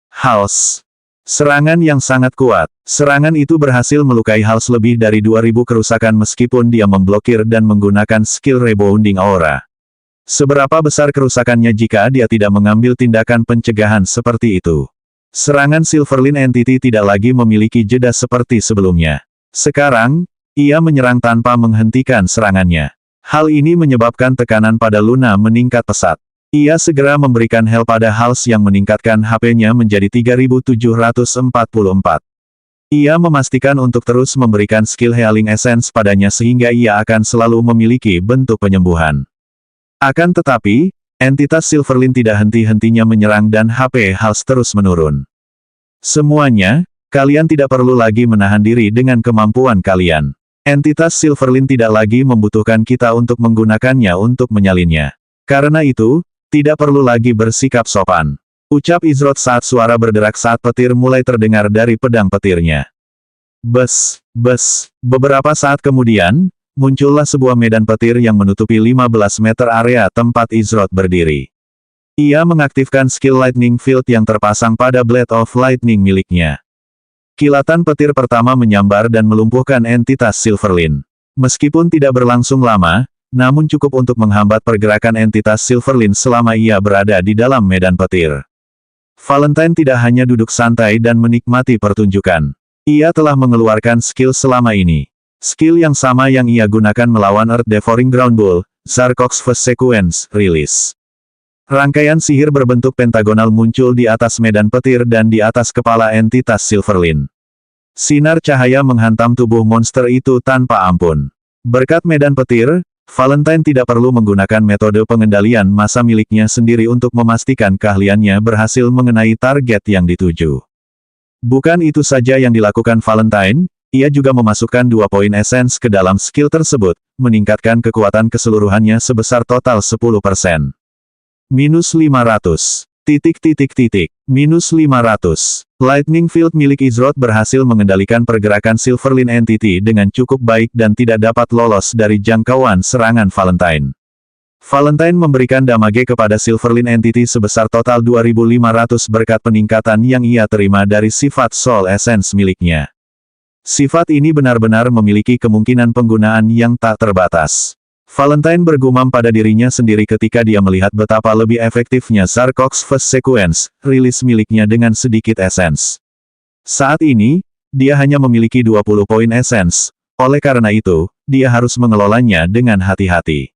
A: Hals. Serangan yang sangat kuat. Serangan itu berhasil melukai Hals lebih dari 2000 kerusakan meskipun dia memblokir dan menggunakan skill Rebounding Aura. Seberapa besar kerusakannya jika dia tidak mengambil tindakan pencegahan seperti itu? Serangan Silverlin Entity tidak lagi memiliki jeda seperti sebelumnya. Sekarang, ia menyerang tanpa menghentikan serangannya. Hal ini menyebabkan tekanan pada Luna meningkat pesat. Ia segera memberikan heal pada Hals yang meningkatkan HP-nya menjadi 3744. Ia memastikan untuk terus memberikan skill Healing Essence padanya sehingga ia akan selalu memiliki bentuk penyembuhan. Akan tetapi, entitas Silverlin tidak henti-hentinya menyerang dan HP Hals terus menurun. Semuanya, kalian tidak perlu lagi menahan diri dengan kemampuan kalian. Entitas Silverlin tidak lagi membutuhkan kita untuk menggunakannya untuk menyalinnya. Karena itu, tidak perlu lagi bersikap sopan. Ucap Izroth saat suara berderak saat petir mulai terdengar dari pedang petirnya. Bes, bes, beberapa saat kemudian, muncullah sebuah medan petir yang menutupi 15 meter area tempat Izroth berdiri. Ia mengaktifkan skill Lightning Field yang terpasang pada Blade of Lightning miliknya. Kilatan petir pertama menyambar dan melumpuhkan entitas Silverlin. Meskipun tidak berlangsung lama, namun cukup untuk menghambat pergerakan entitas Silverlin selama ia berada di dalam medan petir. Valentine tidak hanya duduk santai dan menikmati pertunjukan. Ia telah mengeluarkan skill selama ini. Skill yang sama yang ia gunakan melawan Earth Devouring Ground Bull, Zarkox First Sequence, Release. Rangkaian sihir berbentuk pentagonal muncul di atas medan petir dan di atas kepala entitas Silverlin. Sinar cahaya menghantam tubuh monster itu tanpa ampun. Berkat medan petir, Valentine tidak perlu menggunakan metode pengendalian massa miliknya sendiri untuk memastikan keahliannya berhasil mengenai target yang dituju. Bukan itu saja yang dilakukan Valentine, ia juga memasukkan 2 poin essence ke dalam skill tersebut, meningkatkan kekuatan keseluruhannya sebesar total 10%. Minus 500. Minus 500. Lightning Field milik Izroth berhasil mengendalikan pergerakan Silverlink Entity dengan cukup baik dan tidak dapat lolos dari jangkauan serangan Valentine. Valentine memberikan damage kepada Silverlink Entity sebesar total 2.500 berkat peningkatan yang ia terima dari sifat Soul Essence miliknya. Sifat ini benar-benar memiliki kemungkinan penggunaan yang tak terbatas. Valentine bergumam pada dirinya sendiri ketika dia melihat betapa lebih efektifnya Zarcox First Sequence, rilis miliknya dengan sedikit essence. Saat ini, dia hanya memiliki 20 poin essence, oleh karena itu, dia harus mengelolanya dengan hati-hati.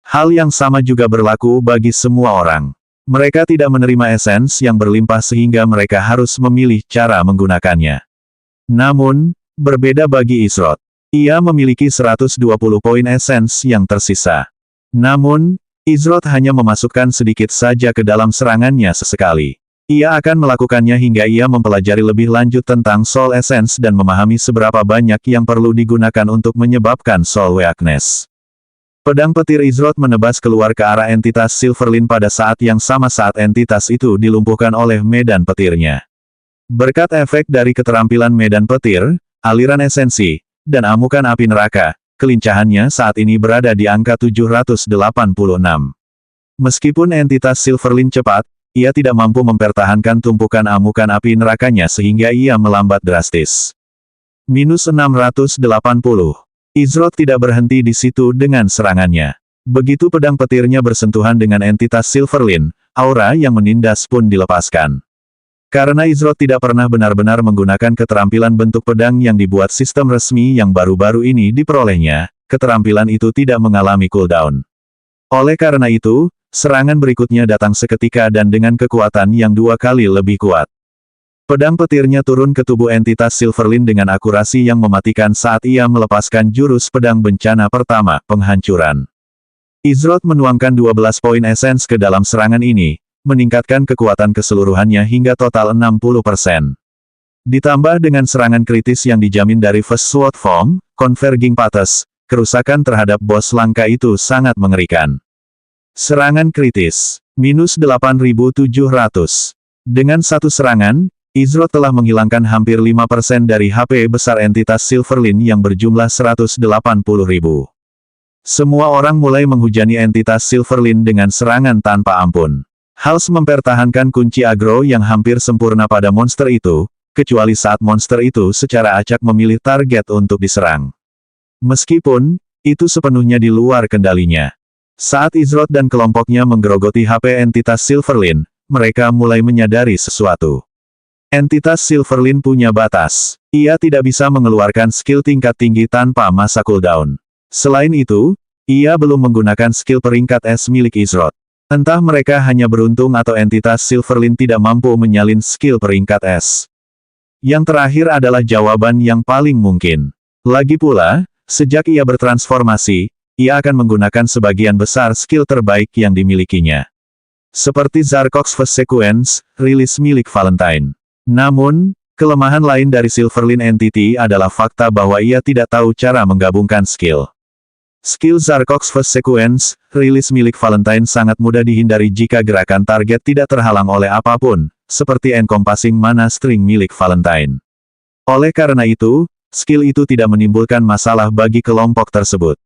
A: Hal yang sama juga berlaku bagi semua orang. Mereka tidak menerima essence yang berlimpah sehingga mereka harus memilih cara menggunakannya. Namun, berbeda bagi Izroth. Ia memiliki 120 poin essence yang tersisa. Namun, Izroth hanya memasukkan sedikit saja ke dalam serangannya sesekali. Ia akan melakukannya hingga ia mempelajari lebih lanjut tentang Soul Essence dan memahami seberapa banyak yang perlu digunakan untuk menyebabkan Soul Weakness. Pedang petir Izroth menebas keluar ke arah entitas Silverlink pada saat yang sama saat entitas itu dilumpuhkan oleh medan petirnya. Berkat efek dari keterampilan medan petir, aliran esensi, dan amukan api neraka, kelincahannya saat ini berada di angka 786. Meskipun entitas Silverlink cepat, ia tidak mampu mempertahankan tumpukan amukan api nerakanya sehingga ia melambat drastis. Minus 680. Izroth tidak berhenti di situ dengan serangannya. Begitu pedang petirnya bersentuhan dengan entitas Silverlink, aura yang menindas pun dilepaskan. Karena Izroth tidak pernah benar-benar menggunakan keterampilan bentuk pedang yang dibuat sistem resmi yang baru-baru ini diperolehnya, keterampilan itu tidak mengalami cooldown. Oleh karena itu, serangan berikutnya datang seketika dan dengan kekuatan yang 2 kali lebih kuat. Pedang petirnya turun ke tubuh entitas Silverlink dengan akurasi yang mematikan saat ia melepaskan jurus pedang bencana pertama, penghancuran. Izroth menuangkan 12 poin essence ke dalam serangan ini, meningkatkan kekuatan keseluruhannya hingga total 60%. Ditambah dengan serangan kritis yang dijamin dari First Sword Form, Converging Paths, kerusakan terhadap bos langka itu sangat mengerikan. Serangan kritis, minus 8.700. Dengan satu serangan, Izroth telah menghilangkan hampir 5% dari HP besar entitas Silverlink yang berjumlah 180.000. Semua orang mulai menghujani entitas Silverlink dengan serangan tanpa ampun. Hals mempertahankan kunci agro yang hampir sempurna pada monster itu, kecuali saat monster itu secara acak memilih target untuk diserang. Meskipun, itu sepenuhnya di luar kendalinya. Saat Izroth dan kelompoknya menggerogoti HP entitas Silverlink, mereka mulai menyadari sesuatu. Entitas Silverlink punya batas. Ia tidak bisa mengeluarkan skill tingkat tinggi tanpa masa cooldown. Selain itu, ia belum menggunakan skill peringkat S milik Izroth. Entah mereka hanya beruntung atau entitas Silverlink tidak mampu menyalin skill peringkat S. Yang terakhir adalah jawaban yang paling mungkin. Lagi pula, sejak ia bertransformasi, ia akan menggunakan sebagian besar skill terbaik yang dimilikinya. Seperti Zarcox First Sequence, rilis milik Valentine. Namun, kelemahan lain dari Silverlink Entity adalah fakta bahwa ia tidak tahu cara menggabungkan skill. Skill Zarcox First Sequence, rilis milik Valentine sangat mudah dihindari jika gerakan target tidak terhalang oleh apapun, seperti Encompassing Mana String milik Valentine. Oleh karena itu, skill itu tidak menimbulkan masalah bagi kelompok tersebut.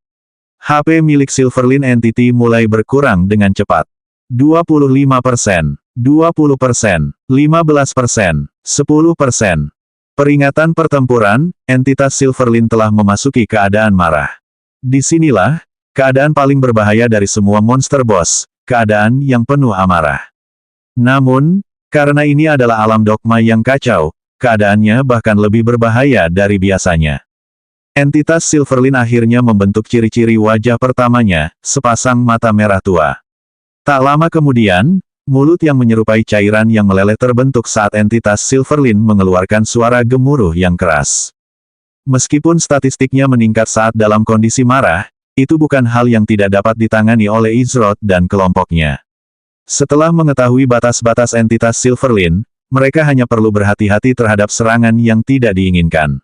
A: HP milik Silverlink Entity mulai berkurang dengan cepat. 25%. 20%, 15%, 10%. Peringatan pertempuran, entitas Silverlink telah memasuki keadaan marah. Disinilah, keadaan paling berbahaya dari semua monster boss, keadaan yang penuh amarah. Namun, karena ini adalah alam dogma yang kacau, keadaannya bahkan lebih berbahaya dari biasanya. Entitas Silverlink akhirnya membentuk ciri-ciri wajah pertamanya, sepasang mata merah tua. Tak lama kemudian, mulut yang menyerupai cairan yang meleleh terbentuk saat entitas Silverlink mengeluarkan suara gemuruh yang keras. Meskipun statistiknya meningkat saat dalam kondisi marah, itu bukan hal yang tidak dapat ditangani oleh Izroth dan kelompoknya. Setelah mengetahui batas-batas entitas Silverlink, mereka hanya perlu berhati-hati terhadap serangan yang tidak diinginkan.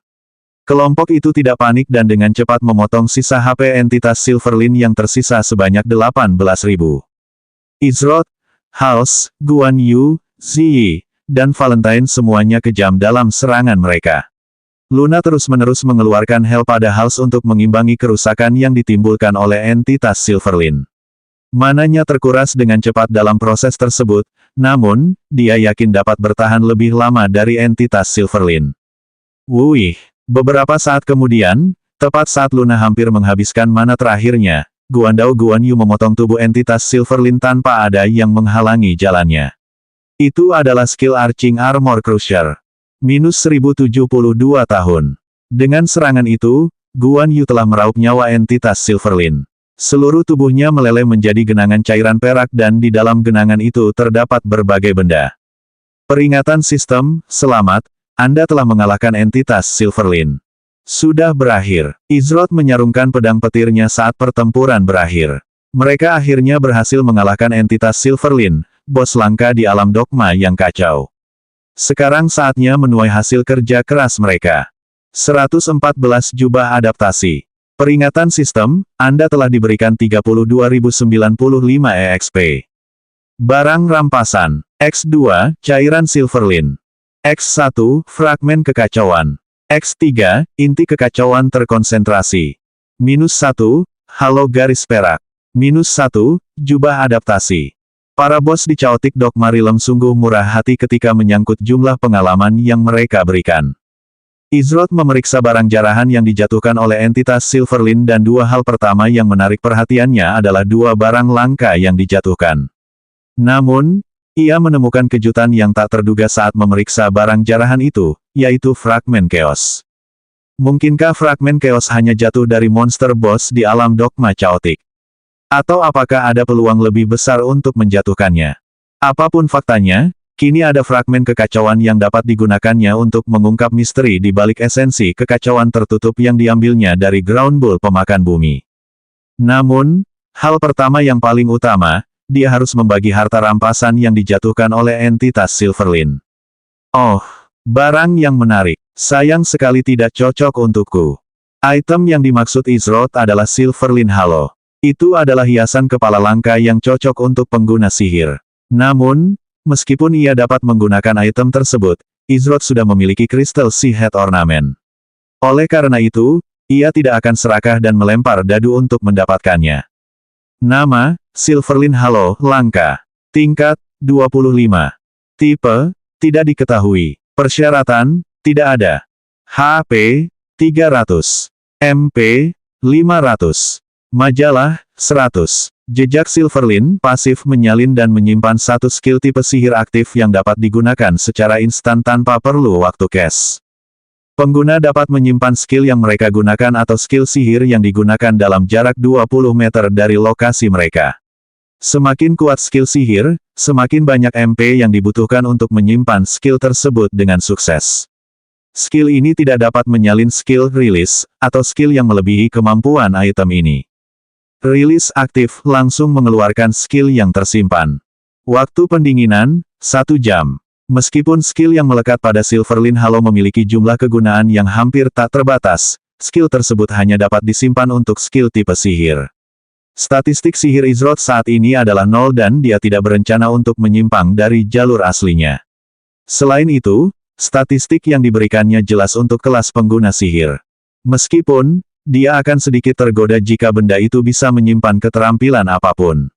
A: Kelompok itu tidak panik dan dengan cepat memotong sisa HP entitas Silverlink yang tersisa sebanyak 18.000. Izroth, Hals, Guan Yu, Ziyi, dan Valentine semuanya kejam dalam serangan mereka. Luna terus-menerus mengeluarkan Hell pada Hals untuk mengimbangi kerusakan yang ditimbulkan oleh entitas Silverlin. Mananya terkuras dengan cepat dalam proses tersebut, namun, dia yakin dapat bertahan lebih lama dari entitas Silverlin. Wuih, beberapa saat kemudian, tepat saat Luna hampir menghabiskan mana terakhirnya, Guandao Guan Yu memotong tubuh entitas Silverlin tanpa ada yang menghalangi jalannya. Itu adalah skill Arching Armor Crusher. Minus 1072 tahun. Dengan serangan itu, Guan Yu telah meraup nyawa entitas Silverlin. Seluruh tubuhnya meleleh menjadi genangan cairan perak dan di dalam genangan itu terdapat berbagai benda. Peringatan sistem, selamat, Anda telah mengalahkan entitas Silverlin. Sudah berakhir. Izroth menyarungkan pedang petirnya saat pertempuran berakhir. Mereka akhirnya berhasil mengalahkan entitas Silverlin, bos langka di alam dogma yang kacau. Sekarang saatnya menuai hasil kerja keras mereka. 114 jubah adaptasi. Peringatan sistem, Anda telah diberikan 32.095 EXP. Barang rampasan. X2, cairan Silverlin. X1, fragmen kekacauan. X3, inti kekacauan terkonsentrasi. Minus 1, halo garis perak. Minus 1, jubah adaptasi. Para bos di Chaotic Dogma Realm sungguh murah hati ketika menyangkut jumlah pengalaman yang mereka berikan. Izroth memeriksa barang jarahan yang dijatuhkan oleh entitas Silverlin dan dua hal pertama yang menarik perhatiannya adalah dua barang langka yang dijatuhkan. Namun, ia menemukan kejutan yang tak terduga saat memeriksa barang jarahan itu, yaitu fragmen Chaos. Mungkinkah fragmen Chaos hanya jatuh dari monster boss di alam dogma Chaotic? Atau apakah ada peluang lebih besar untuk menjatuhkannya? Apapun faktanya, kini ada fragmen kekacauan yang dapat digunakannya untuk mengungkap misteri di balik esensi kekacauan tertutup yang diambilnya dari Ground Bull pemakan bumi. Namun, hal pertama yang paling utama, dia harus membagi harta rampasan yang dijatuhkan oleh entitas Silverlin. Oh, barang yang menarik. Sayang sekali tidak cocok untukku. Item yang dimaksud Izroth adalah Silverlin Halo. Itu adalah hiasan kepala langka yang cocok untuk pengguna sihir. Namun, meskipun ia dapat menggunakan item tersebut, Izroth sudah memiliki Crystal Sea Head Ornament. Oleh karena itu, ia tidak akan serakah dan melempar dadu untuk mendapatkannya. Nama, Silverlin Halo, langka. Tingkat, 25. Tipe, tidak diketahui. Persyaratan, tidak ada. HP, 300. MP, 500. Majalah, 100. Jejak Silverlin, pasif menyalin dan menyimpan satu skill tipe sihir aktif yang dapat digunakan secara instan tanpa perlu waktu cache. Pengguna dapat menyimpan skill yang mereka gunakan atau skill sihir yang digunakan dalam jarak 20 meter dari lokasi mereka. Semakin kuat skill sihir, semakin banyak MP yang dibutuhkan untuk menyimpan skill tersebut dengan sukses. Skill ini tidak dapat menyalin skill release, atau skill yang melebihi kemampuan item ini. Rilis aktif langsung mengeluarkan skill yang tersimpan. Waktu pendinginan, 1 jam. Meskipun skill yang melekat pada Silverlin Halo memiliki jumlah kegunaan yang hampir tak terbatas, skill tersebut hanya dapat disimpan untuk skill tipe sihir. Statistik sihir Izroth saat ini adalah 0 dan dia tidak berencana untuk menyimpang dari jalur aslinya. Selain itu, statistik yang diberikannya jelas untuk kelas pengguna sihir. Meskipun, dia akan sedikit tergoda jika benda itu bisa menyimpan keterampilan apapun.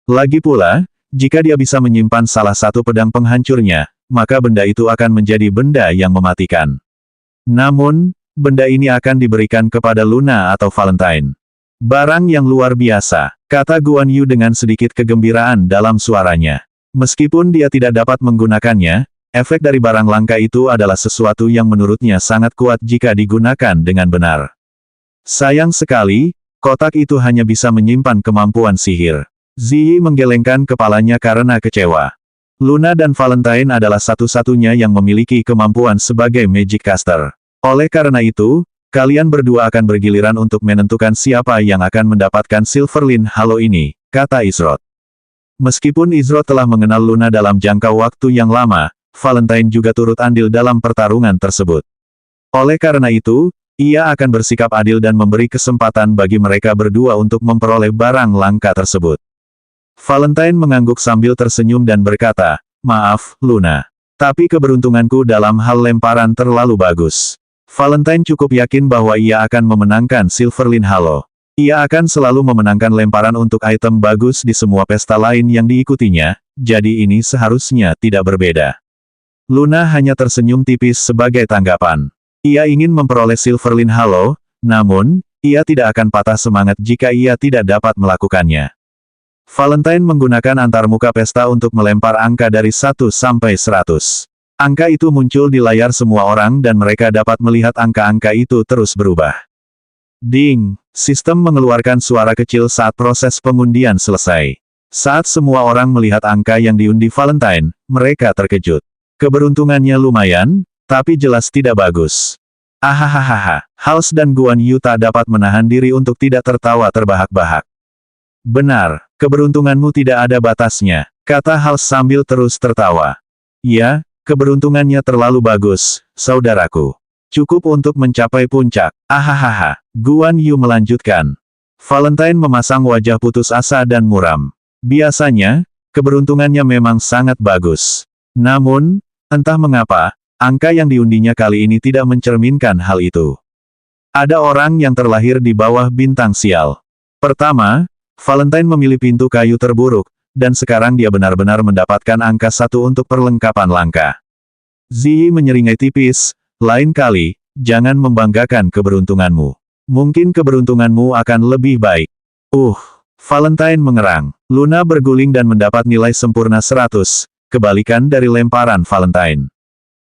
A: Lagi pula, jika dia bisa menyimpan salah satu pedang penghancurnya, maka benda itu akan menjadi benda yang mematikan. Namun, benda ini akan diberikan kepada Luna atau Valentine. Barang yang luar biasa, kata Guan Yu dengan sedikit kegembiraan dalam suaranya. Meskipun dia tidak dapat menggunakannya, efek dari barang langka itu adalah sesuatu yang menurutnya sangat kuat jika digunakan dengan benar. Sayang sekali, kotak itu hanya bisa menyimpan kemampuan sihir. Ziyi menggelengkan kepalanya karena kecewa. Luna dan Valentine adalah satu-satunya yang memiliki kemampuan sebagai Magic Caster. Oleh karena itu, kalian berdua akan bergiliran untuk menentukan siapa yang akan mendapatkan Silverlin Halo ini, kata Izroth. Meskipun Izroth telah mengenal Luna dalam jangka waktu yang lama, Valentine juga turut andil dalam pertarungan tersebut. Oleh karena itu, ia akan bersikap adil dan memberi kesempatan bagi mereka berdua untuk memperoleh barang langka tersebut. Valentine mengangguk sambil tersenyum dan berkata, "Maaf, Luna. Tapi keberuntunganku dalam hal lemparan terlalu bagus." Valentine cukup yakin bahwa ia akan memenangkan Silverlin Halo. Ia akan selalu memenangkan lemparan untuk item bagus di semua pesta lain yang diikutinya, jadi ini seharusnya tidak berbeda. Luna hanya tersenyum tipis sebagai tanggapan. Ia ingin memperoleh Silverlin Halo, namun, ia tidak akan patah semangat jika ia tidak dapat melakukannya. Valentine menggunakan antarmuka pesta untuk melempar angka dari 1 sampai 100. Angka itu muncul di layar semua orang dan mereka dapat melihat angka-angka itu terus berubah. Ding! Sistem mengeluarkan suara kecil saat proses pengundian selesai. Saat semua orang melihat angka yang diundi Valentine, mereka terkejut. Keberuntungannya lumayan, tapi jelas tidak bagus. Ahahaha, Hals dan Guan Yu tak dapat menahan diri untuk tidak tertawa terbahak-bahak. Benar, keberuntunganmu tidak ada batasnya, kata Hals sambil terus tertawa. Ya, keberuntungannya terlalu bagus, saudaraku. Cukup untuk mencapai puncak. Ahahaha, Guan Yu melanjutkan. Valentine memasang wajah putus asa dan muram. Biasanya, keberuntungannya memang sangat bagus. Namun, entah mengapa, angka yang diundinya kali ini tidak mencerminkan hal itu. Ada orang yang terlahir di bawah bintang sial. Pertama, Valentine memilih pintu kayu terburuk, dan sekarang dia benar-benar mendapatkan angka 1 untuk perlengkapan langka. Ziyi menyeringai tipis, lain kali, jangan membanggakan keberuntunganmu. Mungkin keberuntunganmu akan lebih baik. Valentine mengerang. Luna berguling dan mendapat nilai sempurna 100, kebalikan dari lemparan Valentine.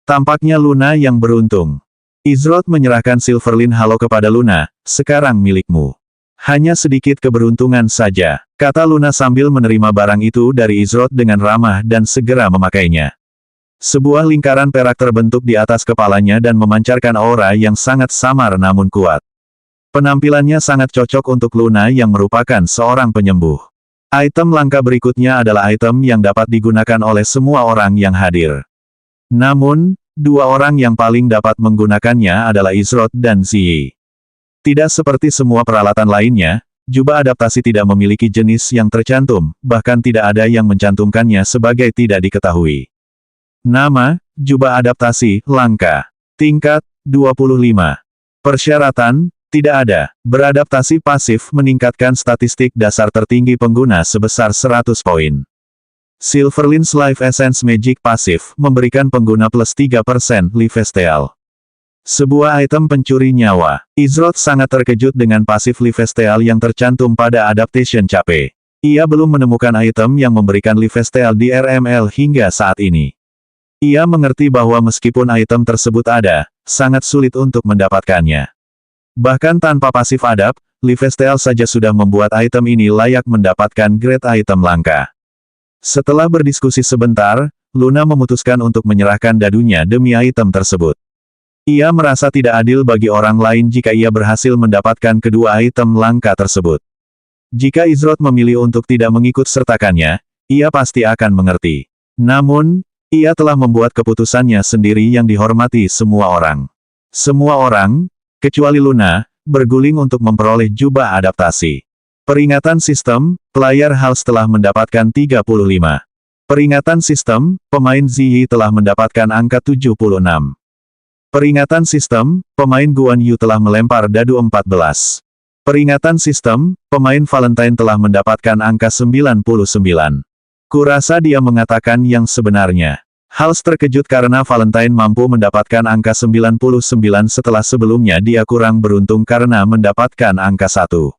A: Tampaknya Luna yang beruntung. Izroth menyerahkan Silverlin Halo kepada Luna, sekarang milikmu. Hanya sedikit keberuntungan saja, kata Luna sambil menerima barang itu dari Izroth dengan ramah dan segera memakainya. Sebuah lingkaran perak terbentuk di atas kepalanya dan memancarkan aura yang sangat samar namun kuat. Penampilannya sangat cocok untuk Luna yang merupakan seorang penyembuh. Item langka berikutnya adalah item yang dapat digunakan oleh semua orang yang hadir. Namun, dua orang yang paling dapat menggunakannya adalah Izroth dan Ziyi. Tidak seperti semua peralatan lainnya, jubah adaptasi tidak memiliki jenis yang tercantum, bahkan tidak ada yang mencantumkannya sebagai tidak diketahui. Nama, jubah adaptasi, langka. Tingkat, 25. Persyaratan, tidak ada. Beradaptasi pasif meningkatkan statistik dasar tertinggi pengguna sebesar 100 poin. Silverlin's Life Essence Magic pasif memberikan pengguna plus 3% lifesteal. Sebuah item pencuri nyawa. Izroth sangat terkejut dengan pasif lifesteal yang tercantum pada adaptation Cape. Ia belum menemukan item yang memberikan lifesteal di RML hingga saat ini. Ia mengerti bahwa meskipun item tersebut ada, sangat sulit untuk mendapatkannya. Bahkan tanpa pasif adap, lifesteal saja sudah membuat item ini layak mendapatkan grade item langka. Setelah berdiskusi sebentar, Luna memutuskan untuk menyerahkan dadunya demi item tersebut. Ia merasa tidak adil bagi orang lain jika ia berhasil mendapatkan kedua item langka tersebut. Jika Izroth memilih untuk tidak mengikut sertakannya, ia pasti akan mengerti. Namun, ia telah membuat keputusannya sendiri yang dihormati semua orang. Semua orang, kecuali Luna, berguling untuk memperoleh jubah adaptasi. Peringatan sistem, player Hals telah mendapatkan 35. Peringatan sistem, pemain Ziyi telah mendapatkan angka 76. Peringatan sistem, pemain Guan Yu telah melempar dadu 14. Peringatan sistem, pemain Valentine telah mendapatkan angka 99. Kurasa dia mengatakan yang sebenarnya. Hals terkejut karena Valentine mampu mendapatkan angka 99 setelah sebelumnya dia kurang beruntung karena mendapatkan angka 1.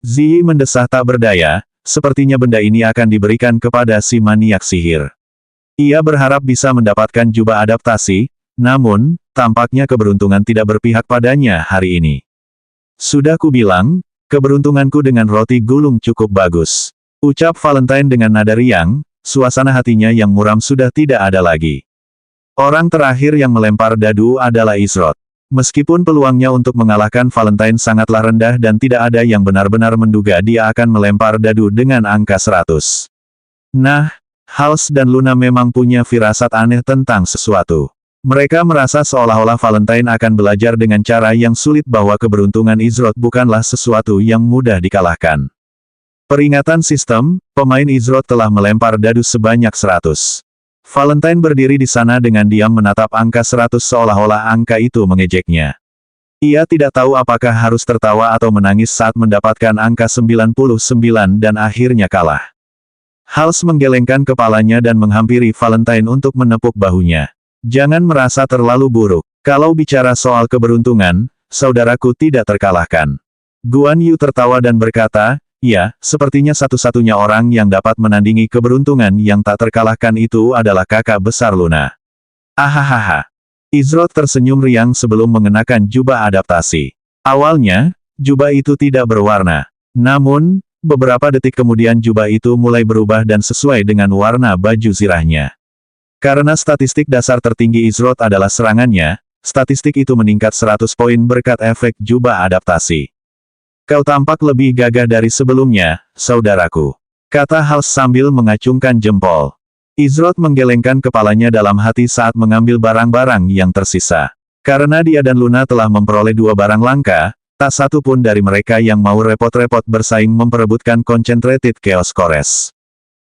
A: Ziyi mendesah tak berdaya, sepertinya benda ini akan diberikan kepada si maniak sihir. Ia berharap bisa mendapatkan jubah adaptasi, namun, tampaknya keberuntungan tidak berpihak padanya hari ini. Sudah kubilang, keberuntunganku dengan roti gulung cukup bagus. Ucap Valentine dengan nada riang, suasana hatinya yang muram sudah tidak ada lagi. Orang terakhir yang melempar dadu adalah Izroth. Meskipun peluangnya untuk mengalahkan Valentine sangatlah rendah dan tidak ada yang benar-benar menduga dia akan melempar dadu dengan angka 100. Nah, Hals dan Luna memang punya firasat aneh tentang sesuatu. Mereka merasa seolah-olah Valentine akan belajar dengan cara yang sulit bahwa keberuntungan Izroth bukanlah sesuatu yang mudah dikalahkan. Peringatan sistem, pemain Izroth telah melempar dadu sebanyak 100. Valentine berdiri di sana dengan diam menatap angka 100 seolah-olah angka itu mengejeknya. Ia tidak tahu apakah harus tertawa atau menangis saat mendapatkan angka 99 dan akhirnya kalah. Hals menggelengkan kepalanya dan menghampiri Valentine untuk menepuk bahunya. Jangan merasa terlalu buruk. Kalau bicara soal keberuntungan, saudaraku tidak terkalahkan. Guan Yu tertawa dan berkata, ya, sepertinya satu-satunya orang yang dapat menandingi keberuntungan yang tak terkalahkan itu adalah kakak besar Luna. Ahahaha. Izroth tersenyum riang sebelum mengenakan jubah adaptasi. Awalnya, jubah itu tidak berwarna. Namun, beberapa detik kemudian jubah itu mulai berubah dan sesuai dengan warna baju zirahnya. Karena statistik dasar tertinggi Izroth adalah serangannya, statistik itu meningkat 100 poin berkat efek jubah adaptasi. Kau tampak lebih gagah dari sebelumnya, saudaraku. Kata Hals sambil mengacungkan jempol. Izroth menggelengkan kepalanya dalam hati saat mengambil barang-barang yang tersisa. Karena dia dan Luna telah memperoleh 2 barang langka, tak satu pun dari mereka yang mau repot-repot bersaing memperebutkan Concentrated Chaos Cores.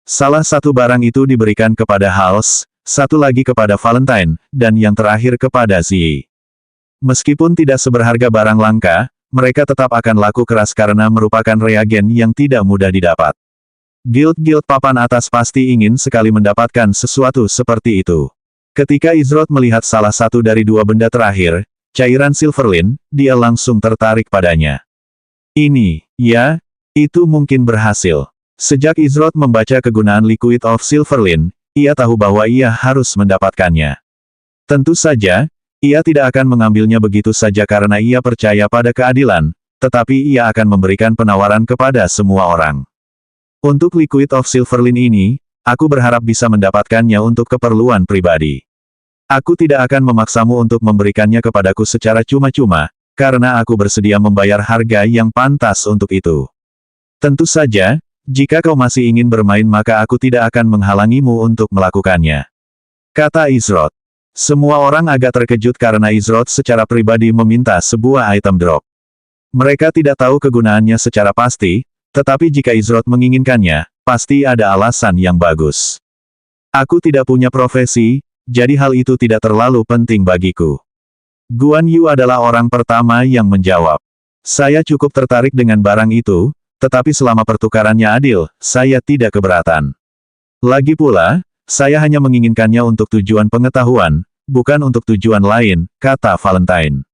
A: Salah satu barang itu diberikan kepada Hals, satu lagi kepada Valentine, dan yang terakhir kepada Ziyi. Meskipun tidak seberharga barang langka, mereka tetap akan laku keras karena merupakan reagen yang tidak mudah didapat. Guild-guild papan atas pasti ingin sekali mendapatkan sesuatu seperti itu. Ketika Izroth melihat salah satu dari 2 benda terakhir, cairan Silverlin, dia langsung tertarik padanya. Ini, ya, itu mungkin berhasil. Sejak Izroth membaca kegunaan Liquid of Silverlin, ia tahu bahwa ia harus mendapatkannya. Tentu saja, ia tidak akan mengambilnya begitu saja karena ia percaya pada keadilan, tetapi ia akan memberikan penawaran kepada semua orang. Untuk Liquid of Silverlin ini, aku berharap bisa mendapatkannya untuk keperluan pribadi. Aku tidak akan memaksamu untuk memberikannya kepadaku secara cuma-cuma, karena aku bersedia membayar harga yang pantas untuk itu. Tentu saja, jika kau masih ingin bermain maka aku tidak akan menghalangimu untuk melakukannya. Kata Izroth. Semua orang agak terkejut karena Izroth secara pribadi meminta sebuah item drop. Mereka tidak tahu kegunaannya secara pasti, tetapi jika Izroth menginginkannya, pasti ada alasan yang bagus. Aku tidak punya profesi, jadi hal itu tidak terlalu penting bagiku. Guan Yu adalah orang pertama yang menjawab. Saya cukup tertarik dengan barang itu, tetapi selama pertukarannya adil, saya tidak keberatan. Lagi pula, saya hanya menginginkannya untuk tujuan pengetahuan, bukan untuk tujuan lain, kata Valentine.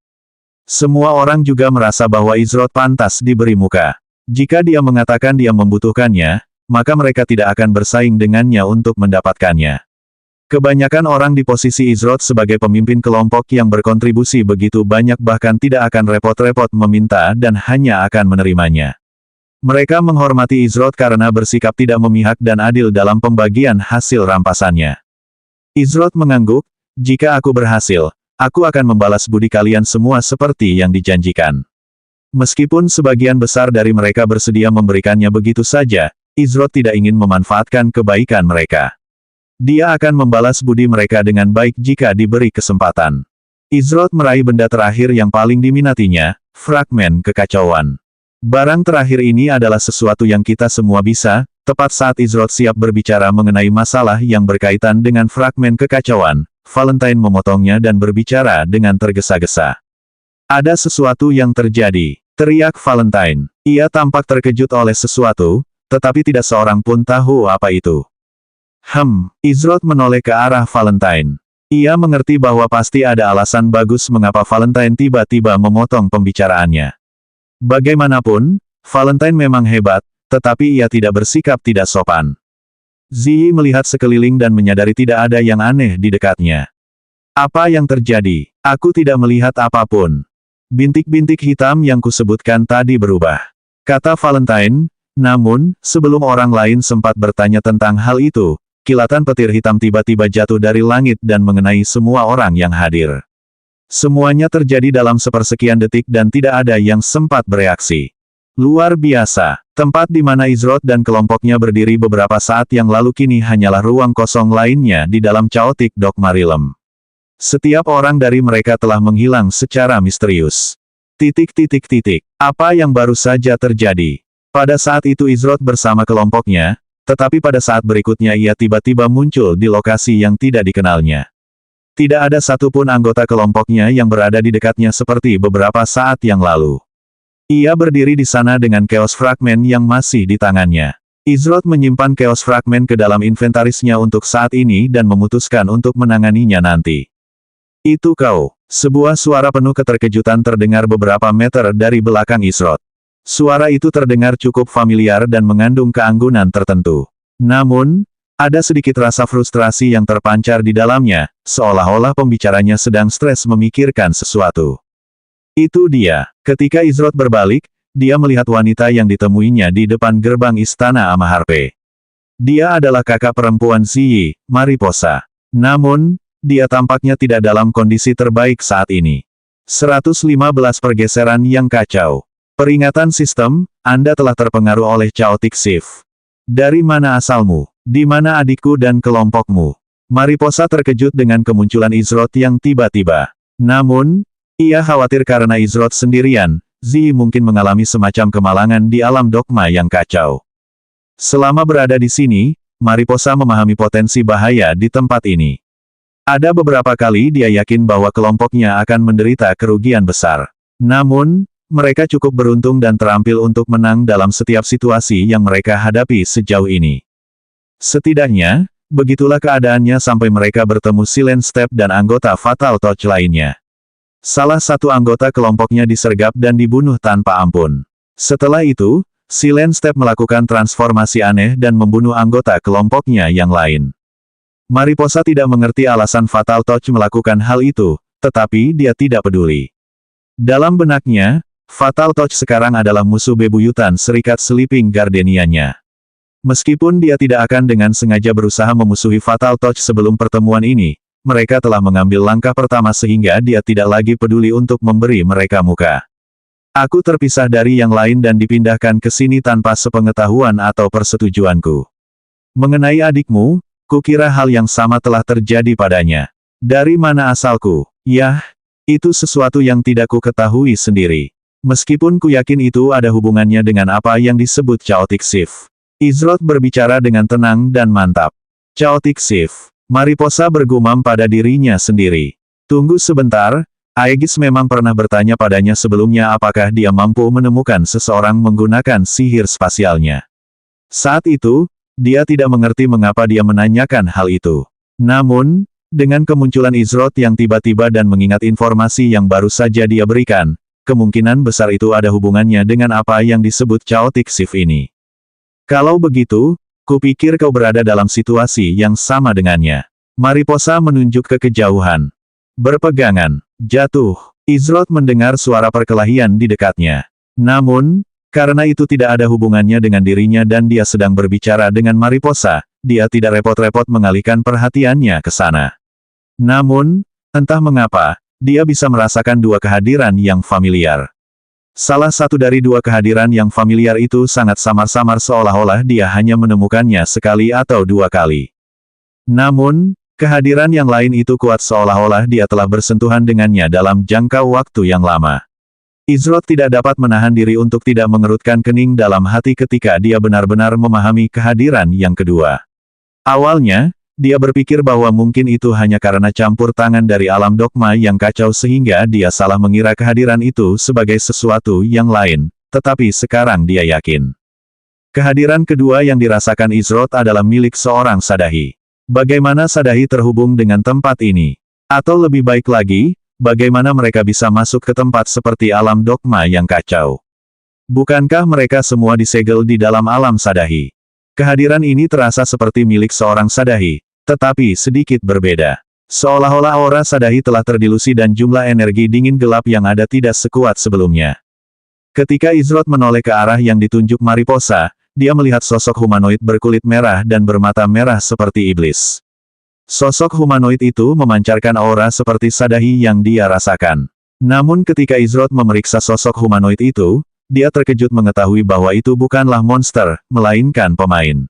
A: Semua orang juga merasa bahwa Izroth pantas diberi muka. Jika dia mengatakan dia membutuhkannya, maka mereka tidak akan bersaing dengannya untuk mendapatkannya. Kebanyakan orang di posisi Izroth sebagai pemimpin kelompok yang berkontribusi begitu banyak bahkan tidak akan repot-repot meminta dan hanya akan menerimanya. Mereka menghormati Izroth karena bersikap tidak memihak dan adil dalam pembagian hasil rampasannya. Izroth mengangguk, jika aku berhasil, aku akan membalas budi kalian semua seperti yang dijanjikan. Meskipun sebagian besar dari mereka bersedia memberikannya begitu saja, Izroth tidak ingin memanfaatkan kebaikan mereka. Dia akan membalas budi mereka dengan baik jika diberi kesempatan. Izroth meraih benda terakhir yang paling diminatinya, fragmen kekacauan. Barang terakhir ini adalah sesuatu yang kita semua bisa, tepat saat Izroth siap berbicara mengenai masalah yang berkaitan dengan fragmen kekacauan, Valentine memotongnya dan berbicara dengan tergesa-gesa. Ada sesuatu yang terjadi. Teriak Valentine. Ia tampak terkejut oleh sesuatu, tetapi tidak seorang pun tahu apa itu. Izroth menoleh ke arah Valentine. Ia mengerti bahwa pasti ada alasan bagus mengapa Valentine tiba-tiba memotong pembicaraannya. Bagaimanapun, Valentine memang hebat, tetapi ia tidak bersikap tidak sopan. Ziyi melihat sekeliling dan menyadari tidak ada yang aneh di dekatnya. Apa yang terjadi? Aku tidak melihat apapun. Bintik-bintik hitam yang kusebutkan tadi berubah. Kata Valentine, namun, sebelum orang lain sempat bertanya tentang hal itu, kilatan petir hitam tiba-tiba jatuh dari langit dan mengenai semua orang yang hadir. Semuanya terjadi dalam sepersekian detik dan tidak ada yang sempat bereaksi. Luar biasa, tempat di mana Izroth dan kelompoknya berdiri beberapa saat yang lalu kini hanyalah ruang kosong lainnya di dalam Chaotic Dogma Realm. Setiap orang dari mereka telah menghilang secara misterius. Apa yang baru saja terjadi? Pada saat itu Izrod bersama kelompoknya, tetapi pada saat berikutnya ia tiba-tiba muncul di lokasi yang tidak dikenalnya. Tidak ada satupun anggota kelompoknya yang berada di dekatnya seperti beberapa saat yang lalu. Ia berdiri di sana dengan Chaos Fragment yang masih di tangannya. Izrod menyimpan Chaos Fragment ke dalam inventarisnya untuk saat ini dan memutuskan untuk menanganinya nanti. Itu kau. Sebuah suara penuh keterkejutan terdengar beberapa meter dari belakang Izrod. Suara itu terdengar cukup familiar dan mengandung keanggunan tertentu. Namun, ada sedikit rasa frustrasi yang terpancar di dalamnya, seolah-olah pembicaranya sedang stres memikirkan sesuatu. Itu dia. Ketika Izrod berbalik, dia melihat wanita yang ditemuinya di depan gerbang istana Amaharpe. Dia adalah kakak perempuan Ziyi, Mariposa. Namun, dia tampaknya tidak dalam kondisi terbaik saat ini. 115 pergeseran yang kacau. Peringatan sistem, Anda telah terpengaruh oleh Chaotic Shift. Dari mana asalmu? Di mana adikku dan kelompokmu? Mariposa terkejut dengan kemunculan Izrod yang tiba-tiba. Namun, ia khawatir karena Izrod sendirian, Ziyi mungkin mengalami semacam kemalangan di alam dogma yang kacau. Selama berada di sini, Mariposa memahami potensi bahaya di tempat ini. Ada beberapa kali dia yakin bahwa kelompoknya akan menderita kerugian besar. Namun, mereka cukup beruntung dan terampil untuk menang dalam setiap situasi yang mereka hadapi sejauh ini. Setidaknya, begitulah keadaannya sampai mereka bertemu Silent Step dan anggota Fatal Touch lainnya. Salah satu anggota kelompoknya disergap dan dibunuh tanpa ampun. Setelah itu, Silent Step melakukan transformasi aneh dan membunuh anggota kelompoknya yang lain. Mariposa tidak mengerti alasan Fatal Touch melakukan hal itu, tetapi dia tidak peduli. Dalam benaknya, Fatal Touch sekarang adalah musuh bebuyutan Serikat Sleeping Gardenia-nya. Meskipun dia tidak akan dengan sengaja berusaha memusuhi Fatal Touch sebelum pertemuan ini, mereka telah mengambil langkah pertama sehingga dia tidak lagi peduli untuk memberi mereka muka. Aku terpisah dari yang lain dan dipindahkan ke sini tanpa sepengetahuan atau persetujuanku. Mengenai adikmu, kukira hal yang sama telah terjadi padanya. Dari mana asalku? Yah, itu sesuatu yang tidak ku ketahui sendiri. Meskipun ku yakin itu ada hubungannya dengan apa yang disebut Chaotic Shift. Izrod berbicara dengan tenang dan mantap. Chaotic Shift. Mariposa bergumam pada dirinya sendiri. Tunggu sebentar, Aegis memang pernah bertanya padanya sebelumnya apakah dia mampu menemukan seseorang menggunakan sihir spasialnya. Saat itu, dia tidak mengerti mengapa dia menanyakan hal itu. Namun, dengan kemunculan Izrod yang tiba-tiba dan mengingat informasi yang baru saja dia berikan, kemungkinan besar itu ada hubungannya dengan apa yang disebut Chaotic Shift ini. Kalau begitu, kupikir kau berada dalam situasi yang sama dengannya. Mariposa menunjuk ke kejauhan. Berpegangan. Jatuh. Izrod mendengar suara perkelahian di dekatnya. Namun, karena itu tidak ada hubungannya dengan dirinya dan dia sedang berbicara dengan Mariposa, dia tidak repot-repot mengalihkan perhatiannya ke sana. Namun, entah mengapa, dia bisa merasakan dua kehadiran yang familiar. Salah satu dari dua kehadiran yang familiar itu sangat samar-samar seolah-olah dia hanya menemukannya sekali atau dua kali. Namun, kehadiran yang lain itu kuat seolah-olah dia telah bersentuhan dengannya dalam jangka waktu yang lama. Izrod tidak dapat menahan diri untuk tidak mengerutkan kening dalam hati ketika dia benar-benar memahami kehadiran yang kedua. Awalnya, dia berpikir bahwa mungkin itu hanya karena campur tangan dari alam dogma yang kacau sehingga dia salah mengira kehadiran itu sebagai sesuatu yang lain, tetapi sekarang dia yakin. Kehadiran kedua yang dirasakan Izrod adalah milik seorang Sadahi. Bagaimana Sadahi terhubung dengan tempat ini? Atau lebih baik lagi, bagaimana mereka bisa masuk ke tempat seperti alam dogma yang kacau? Bukankah mereka semua disegel di dalam alam Sadahi? Kehadiran ini terasa seperti milik seorang Sadahi, tetapi sedikit berbeda. Seolah-olah aura Sadahi telah terdilusi dan jumlah energi dingin gelap yang ada tidak sekuat sebelumnya. Ketika Izrod menoleh ke arah yang ditunjuk Mariposa, dia melihat sosok humanoid berkulit merah dan bermata merah seperti iblis. Sosok humanoid itu memancarkan aura seperti Sadahi yang dia rasakan. Namun ketika Izrod memeriksa sosok humanoid itu, dia terkejut mengetahui bahwa itu bukanlah monster, melainkan pemain.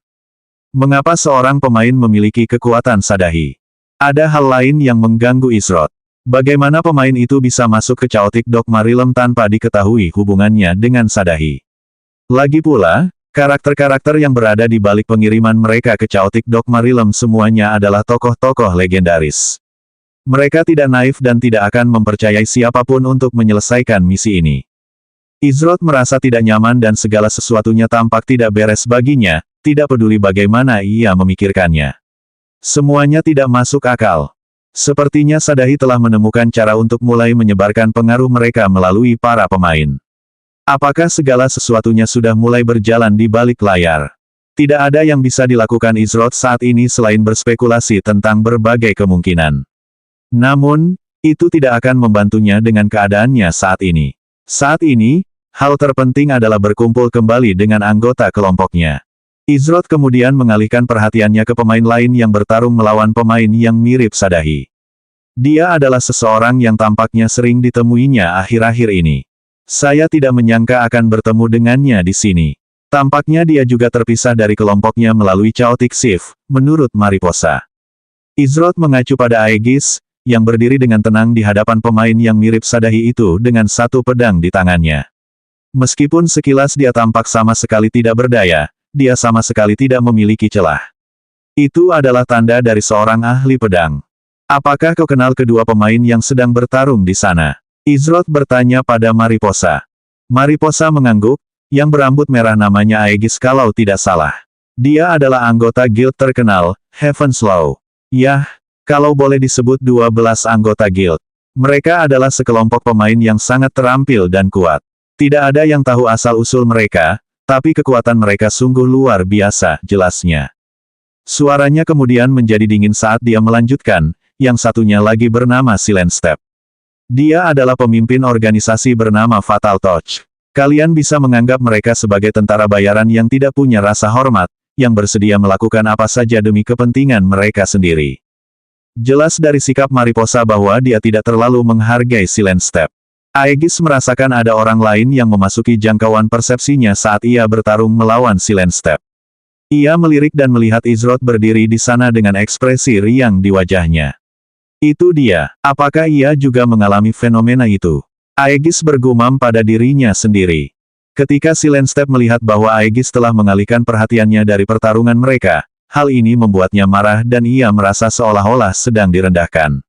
A: Mengapa seorang pemain memiliki kekuatan Sadahi? Ada hal lain yang mengganggu Izrod. Bagaimana pemain itu bisa masuk ke Chaotic Dogma Realm tanpa diketahui hubungannya dengan Sadahi? Lagi pula, karakter-karakter yang berada di balik pengiriman mereka ke Chaotic Dogma Realm semuanya adalah tokoh-tokoh legendaris. Mereka tidak naif dan tidak akan mempercayai siapapun untuk menyelesaikan misi ini. Izroth merasa tidak nyaman dan segala sesuatunya tampak tidak beres baginya, tidak peduli bagaimana ia memikirkannya. Semuanya tidak masuk akal. Sepertinya Sadahi telah menemukan cara untuk mulai menyebarkan pengaruh mereka melalui para pemain. Apakah segala sesuatunya sudah mulai berjalan di balik layar? Tidak ada yang bisa dilakukan Izroth saat ini selain berspekulasi tentang berbagai kemungkinan. Namun, itu tidak akan membantunya dengan keadaannya saat ini. Saat ini, hal terpenting adalah berkumpul kembali dengan anggota kelompoknya. Izroth kemudian mengalihkan perhatiannya ke pemain lain yang bertarung melawan pemain yang mirip Sadahi. Dia adalah seseorang yang tampaknya sering ditemuinya akhir-akhir ini. Saya tidak menyangka akan bertemu dengannya di sini. Tampaknya dia juga terpisah dari kelompoknya melalui Chaotic Shift, menurut Mariposa. Izroth mengacu pada Aegis, yang berdiri dengan tenang di hadapan pemain yang mirip Sadahi itu dengan satu pedang di tangannya. Meskipun sekilas dia tampak sama sekali tidak berdaya, dia sama sekali tidak memiliki celah. Itu adalah tanda dari seorang ahli pedang. Apakah kau kenal kedua pemain yang sedang bertarung di sana? Izroth bertanya pada Mariposa. Mariposa mengangguk, yang berambut merah namanya Aegis kalau tidak salah. Dia adalah anggota guild terkenal, Heaven's Law. Yah, kalau boleh disebut 12 anggota guild. Mereka adalah sekelompok pemain yang sangat terampil dan kuat. Tidak ada yang tahu asal-usul mereka, tapi kekuatan mereka sungguh luar biasa, jelasnya. Suaranya kemudian menjadi dingin saat dia melanjutkan, yang satunya lagi bernama Silent Step. Dia adalah pemimpin organisasi bernama Fatal Touch. Kalian bisa menganggap mereka sebagai tentara bayaran yang tidak punya rasa hormat, yang bersedia melakukan apa saja demi kepentingan mereka sendiri. Jelas dari sikap Mariposa bahwa dia tidak terlalu menghargai Silent Step. Aegis merasakan ada orang lain yang memasuki jangkauan persepsinya saat ia bertarung melawan Silent Step. Ia melirik dan melihat Izroth berdiri di sana dengan ekspresi riang di wajahnya. Itu dia. Apakah ia juga mengalami fenomena itu? Aegis bergumam pada dirinya sendiri. Ketika Silent Step melihat bahwa Aegis telah mengalihkan perhatiannya dari pertarungan mereka, hal ini membuatnya marah dan ia merasa seolah-olah sedang direndahkan.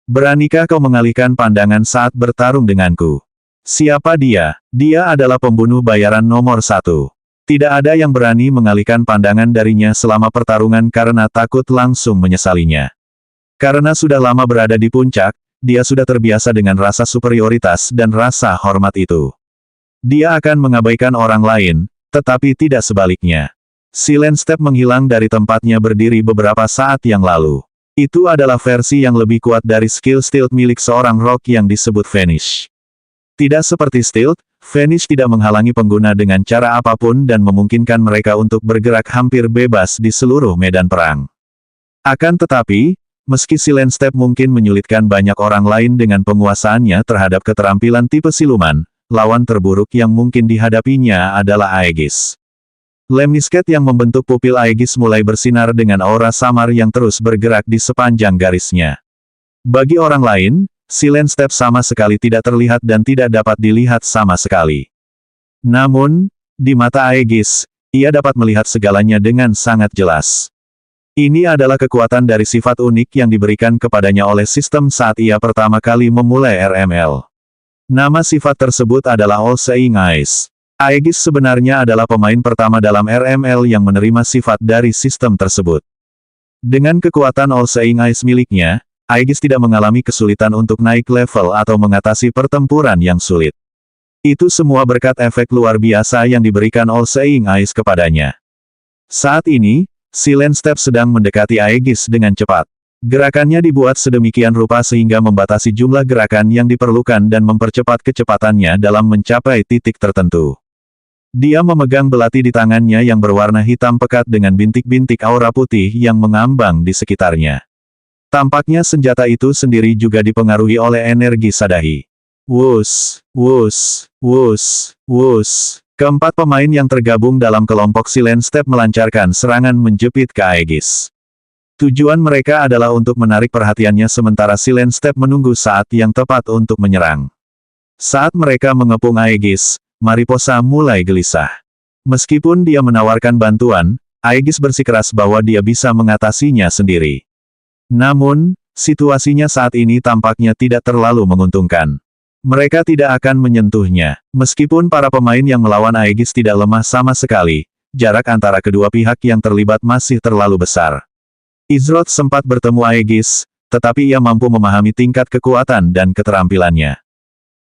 A: Beranikah kau mengalihkan pandangan saat bertarung denganku? Siapa dia? Dia adalah pembunuh bayaran nomor 1. Tidak ada yang berani mengalihkan pandangan darinya selama pertarungan karena takut langsung menyesalinya. Karena sudah lama berada di puncak, dia sudah terbiasa dengan rasa superioritas dan rasa hormat itu. Dia akan mengabaikan orang lain, tetapi tidak sebaliknya. Silent Step menghilang dari tempatnya berdiri beberapa saat yang lalu. Itu adalah versi yang lebih kuat dari skill stealth milik seorang rock yang disebut Vanish. Tidak seperti stealth, Vanish tidak menghalangi pengguna dengan cara apapun dan memungkinkan mereka untuk bergerak hampir bebas di seluruh medan perang. Akan tetapi, meski Silent Step mungkin menyulitkan banyak orang lain dengan penguasaannya terhadap keterampilan tipe siluman, lawan terburuk yang mungkin dihadapinya adalah Aegis. Lemnisket yang membentuk pupil Aegis mulai bersinar dengan aura samar yang terus bergerak di sepanjang garisnya. Bagi orang lain, Silent Step sama sekali tidak terlihat dan tidak dapat dilihat sama sekali. Namun, di mata Aegis, ia dapat melihat segalanya dengan sangat jelas. Ini adalah kekuatan dari sifat unik yang diberikan kepadanya oleh sistem saat ia pertama kali memulai RML. Nama sifat tersebut adalah All Seeing Eyes. Aegis sebenarnya adalah pemain pertama dalam RML yang menerima sifat dari sistem tersebut. Dengan kekuatan All Seeing Eyes miliknya, Aegis tidak mengalami kesulitan untuk naik level atau mengatasi pertempuran yang sulit. Itu semua berkat efek luar biasa yang diberikan All Seeing Eyes kepadanya. Saat ini, Silent Step sedang mendekati Aegis dengan cepat. Gerakannya dibuat sedemikian rupa sehingga membatasi jumlah gerakan yang diperlukan dan mempercepat kecepatannya dalam mencapai titik tertentu. Dia memegang belati di tangannya yang berwarna hitam pekat dengan bintik-bintik aura putih yang mengambang di sekitarnya. Tampaknya senjata itu sendiri juga dipengaruhi oleh energi Sadahi. Wus, wus, wus, wus. Keempat pemain yang tergabung dalam kelompok Silent Step melancarkan serangan menjepit ke Aegis. Tujuan mereka adalah untuk menarik perhatiannya sementara Silent Step menunggu saat yang tepat untuk menyerang. Saat mereka mengepung Aegis, Mariposa mulai gelisah. Meskipun dia menawarkan bantuan, Aegis bersikeras bahwa dia bisa mengatasinya sendiri. Namun, situasinya saat ini tampaknya tidak terlalu menguntungkan. Mereka tidak akan menyentuhnya. Meskipun para pemain yang melawan Aegis tidak lemah sama sekali, jarak antara kedua pihak yang terlibat masih terlalu besar. Izroth sempat bertemu Aegis, tetapi ia mampu memahami tingkat kekuatan dan keterampilannya.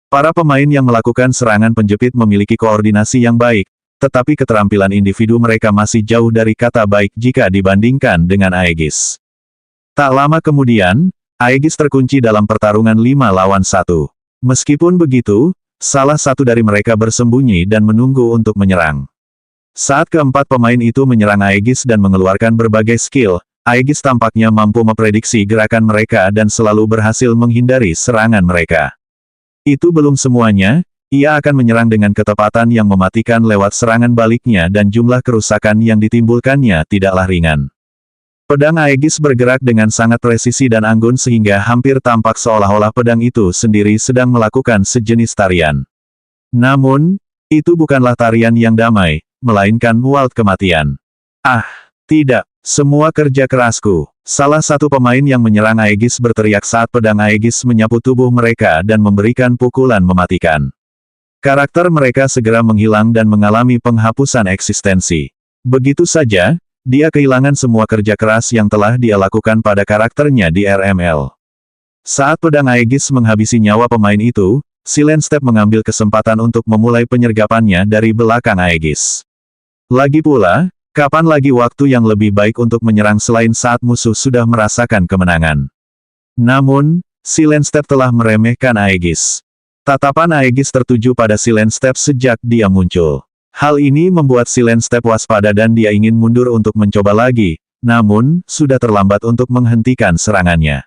A: Para pemain yang melakukan serangan penjepit memiliki koordinasi yang baik, tetapi keterampilan individu mereka masih jauh dari kata baik jika dibandingkan dengan Aegis. Tak lama kemudian, Aegis terkunci dalam pertarungan 5 lawan 1. Meskipun begitu, salah satu dari mereka bersembunyi dan menunggu untuk menyerang. Saat keempat pemain itu menyerang Aegis dan mengeluarkan berbagai skill, Aegis tampaknya mampu memprediksi gerakan mereka dan selalu berhasil menghindari serangan mereka. Itu belum semuanya, ia akan menyerang dengan ketepatan yang mematikan lewat serangan baliknya dan jumlah kerusakan yang ditimbulkannya tidaklah ringan. Pedang Aegis bergerak dengan sangat presisi dan anggun sehingga hampir tampak seolah-olah pedang itu sendiri sedang melakukan sejenis tarian. Namun, itu bukanlah tarian yang damai, melainkan waltz kematian. Ah, tidak, semua kerja kerasku. Salah satu pemain yang menyerang Aegis berteriak saat pedang Aegis menyapu tubuh mereka dan memberikan pukulan mematikan. Karakter mereka segera menghilang dan mengalami penghapusan eksistensi. Begitu saja, dia kehilangan semua kerja keras yang telah dia lakukan pada karakternya di RML. Saat pedang Aegis menghabisi nyawa pemain itu, Silent-Step mengambil kesempatan untuk memulai penyergapannya dari belakang Aegis. Lagi pula, kapan lagi waktu yang lebih baik untuk menyerang selain saat musuh sudah merasakan kemenangan. Namun, Silent-Step telah meremehkan Aegis. Tatapan Aegis tertuju pada Silent-Step sejak dia muncul. Hal ini membuat Silent-Step waspada dan dia ingin mundur untuk mencoba lagi, namun, sudah terlambat untuk menghentikan serangannya.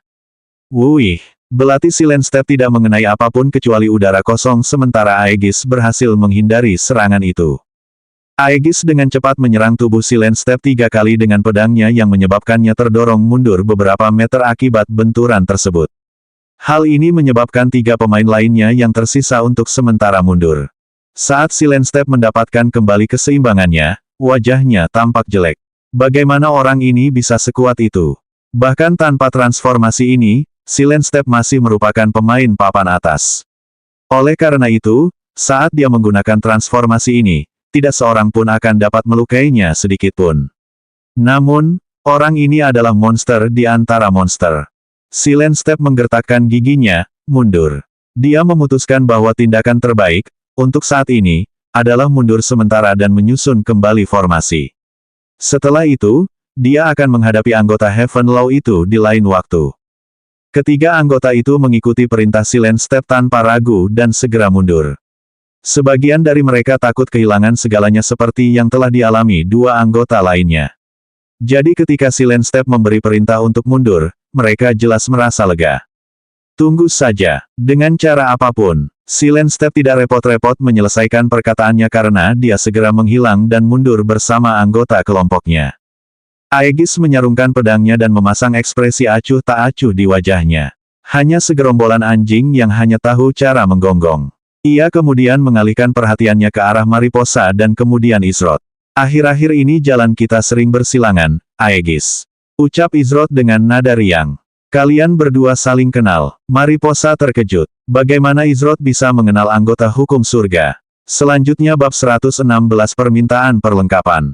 A: Wuih, belati Silent-Step tidak mengenai apapun kecuali udara kosong sementara Aegis berhasil menghindari serangan itu. Aegis dengan cepat menyerang tubuh Silent-Step 3 kali dengan pedangnya yang menyebabkannya terdorong mundur beberapa meter akibat benturan tersebut. Hal ini menyebabkan 3 pemain lainnya yang tersisa untuk sementara mundur. Saat Silent-Step mendapatkan kembali keseimbangannya, wajahnya tampak jelek. Bagaimana orang ini bisa sekuat itu? Bahkan tanpa transformasi ini, Silent-Step masih merupakan pemain papan atas. Oleh karena itu, saat dia menggunakan transformasi ini, tidak seorang pun akan dapat melukainya sedikitpun. Namun, orang ini adalah monster di antara monster. Silent-Step menggertakkan giginya, mundur. Dia memutuskan bahwa tindakan terbaik, untuk saat ini, adalah mundur sementara dan menyusun kembali formasi. Setelah itu, dia akan menghadapi anggota Heaven Law itu di lain waktu. Ketiga anggota itu mengikuti perintah Silent-Step tanpa ragu dan segera mundur. Sebagian dari mereka takut kehilangan segalanya seperti yang telah dialami 2 anggota lainnya. Jadi ketika Silent-Step memberi perintah untuk mundur, mereka jelas merasa lega. Tunggu saja, dengan cara apapun. Silent-Step tidak repot-repot menyelesaikan perkataannya karena dia segera menghilang dan mundur bersama anggota kelompoknya. Aegis menyarungkan pedangnya dan memasang ekspresi acuh tak acuh di wajahnya. Hanya segerombolan anjing yang hanya tahu cara menggonggong. Ia kemudian mengalihkan perhatiannya ke arah Mariposa dan kemudian Izroth. Akhir-akhir ini jalan kita sering bersilangan, Aegis. Ucap Izroth dengan nada riang. Kalian berdua saling kenal. Mariposa terkejut. Bagaimana Izroth bisa mengenal anggota hukum surga? Selanjutnya bab 116 permintaan perlengkapan.